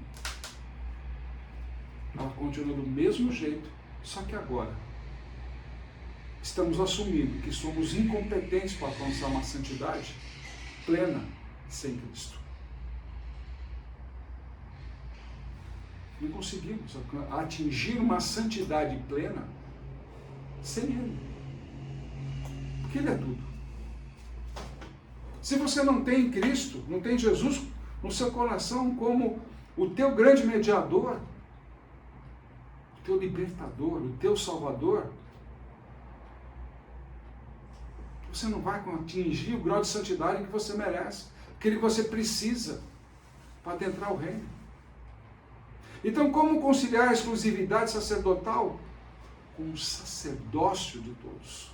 Ela continua do mesmo jeito, só que agora estamos assumindo que somos incompetentes para alcançar uma santidade plena sem Cristo. Não conseguimos atingir uma santidade plena sem Ele. Porque Ele é tudo. Se você não tem Cristo, não tem Jesus no seu coração como o teu grande mediador, o teu libertador, o teu salvador, você não vai atingir o grau de santidade que você merece, aquele que você precisa para adentrar o reino. Então, como conciliar a exclusividade sacerdotal com o sacerdócio de todos?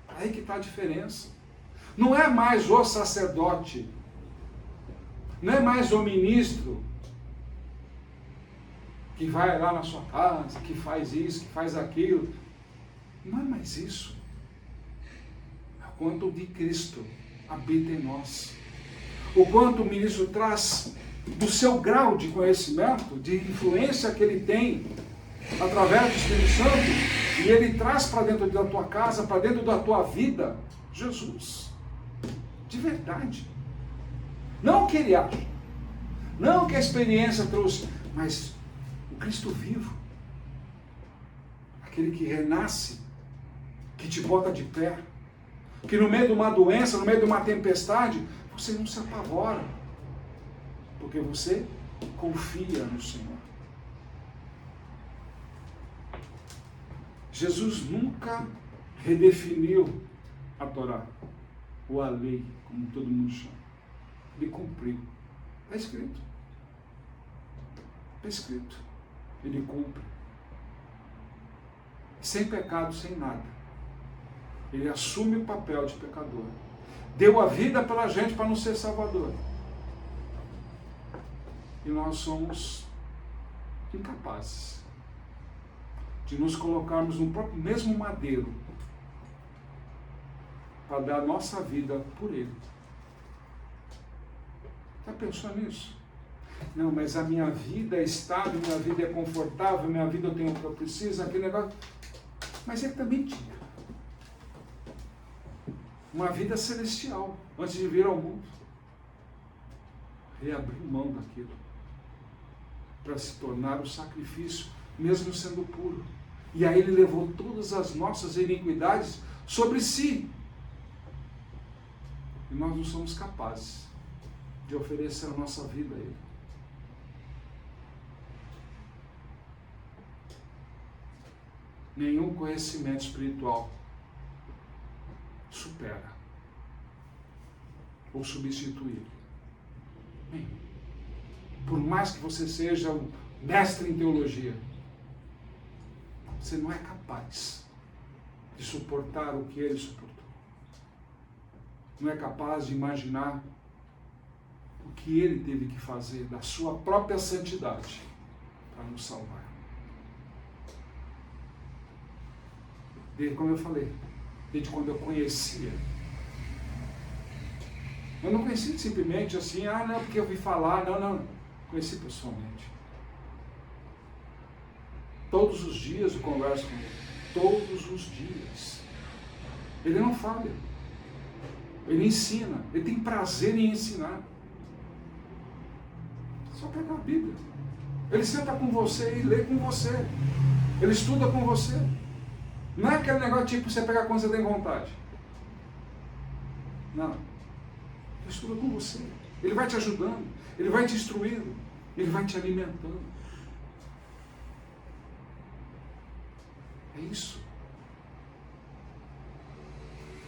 Aí que está a diferença. Não é mais o sacerdote, não é mais o ministro que vai lá na sua casa, que faz isso, que faz aquilo. Não é mais isso. É o quanto de Cristo habita em nós. O quanto o ministro traz do seu grau de conhecimento, de influência que ele tem através do Espírito Santo, e ele traz para dentro da tua casa, para dentro da tua vida, Jesus. De verdade. Não o que ele acha, não o que a experiência trouxe, mas o Cristo vivo, aquele que renasce, que te bota de pé, que no meio de uma doença, no meio de uma tempestade, você não se apavora, porque você confia no Senhor. Jesus nunca redefiniu a Torá, ou a lei, como todo mundo chama. Ele cumpriu. Está escrito. Está escrito. Ele cumpre. Sem pecado, sem nada. Ele assume o papel de pecador. Deu a vida pela gente para não ser salvador. E nós somos incapazes de nos colocarmos no próprio mesmo madeiro para dar a nossa vida por Ele. Já pensou nisso? Não, mas a minha vida é estável, minha vida é confortável, minha vida eu tenho o que eu preciso, aquele negócio. Mas Ele também tinha uma vida celestial antes de vir ao mundo. Ele abriu mão daquilo para se tornar o sacrifício, mesmo sendo puro. E aí Ele levou todas as nossas iniquidades sobre si. E nós não somos capazes de oferecer a nossa vida a Ele. Nenhum conhecimento espiritual supera ou substitui Ele. Por mais que você seja um mestre em teologia, você não é capaz de suportar o que Ele suportou. Não é capaz de imaginar o que Ele teve que fazer da sua própria santidade para nos salvar. Desde, como eu falei, desde quando eu conhecia. Eu não conheci simplesmente assim, não, porque eu ouvi falar, não. Conheci pessoalmente. Todos os dias eu converso com Ele. Todos os dias. Ele não falha. Ele ensina, ele tem prazer em ensinar. Só pega a Bíblia. Ele senta com você e lê com você. Ele estuda com você. Não é aquele negócio tipo você pegar quando você tem vontade. Não. Ele estuda com você. Ele vai te ajudando. Ele vai te instruindo. Ele vai te alimentando. É isso.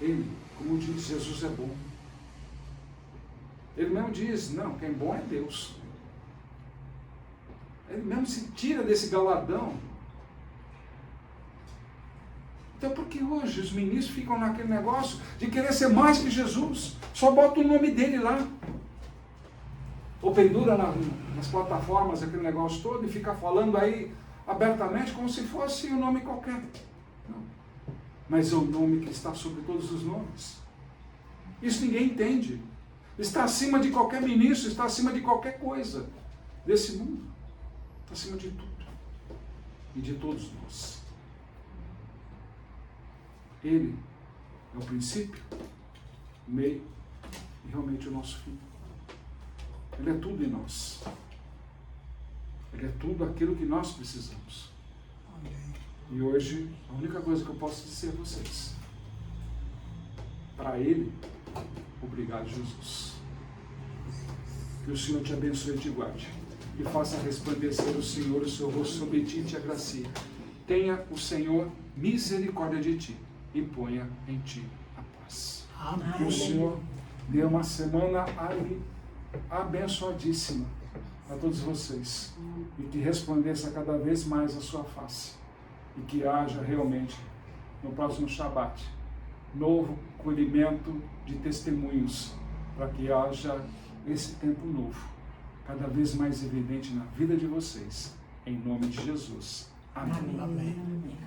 Ele, como diz, Jesus é bom. Ele mesmo diz, não, quem é bom é Deus. Ele mesmo se tira desse galadão. Então por que hoje os ministros ficam naquele negócio de querer ser mais que Jesus? Só bota o nome dele lá. Ou pendura nas plataformas aquele negócio todo e fica falando aí abertamente como se fosse um nome qualquer. Não. Mas é o nome que está sobre todos os nomes. Isso ninguém entende. Está acima de qualquer ministro, está acima de qualquer coisa desse mundo. Está acima de tudo. E de todos nós. Ele é o princípio, o meio e realmente o nosso fim. Ele é tudo em nós. Ele é tudo aquilo que nós precisamos. E hoje, a única coisa que eu posso dizer a vocês, para Ele, obrigado, Jesus. Que o Senhor te abençoe e te guarde. E faça resplandecer o Senhor o seu rosto sobre ti e te agracie. Tenha o Senhor misericórdia de ti e ponha em ti a paz. Amém. Que o Senhor dê uma semana abençoadíssima a todos vocês. E que resplandeça cada vez mais a sua face. E que haja realmente, no próximo Shabat, novo colhimento de testemunhos, para que haja esse tempo novo, cada vez mais evidente na vida de vocês. Em nome de Jesus. Amém. Amém.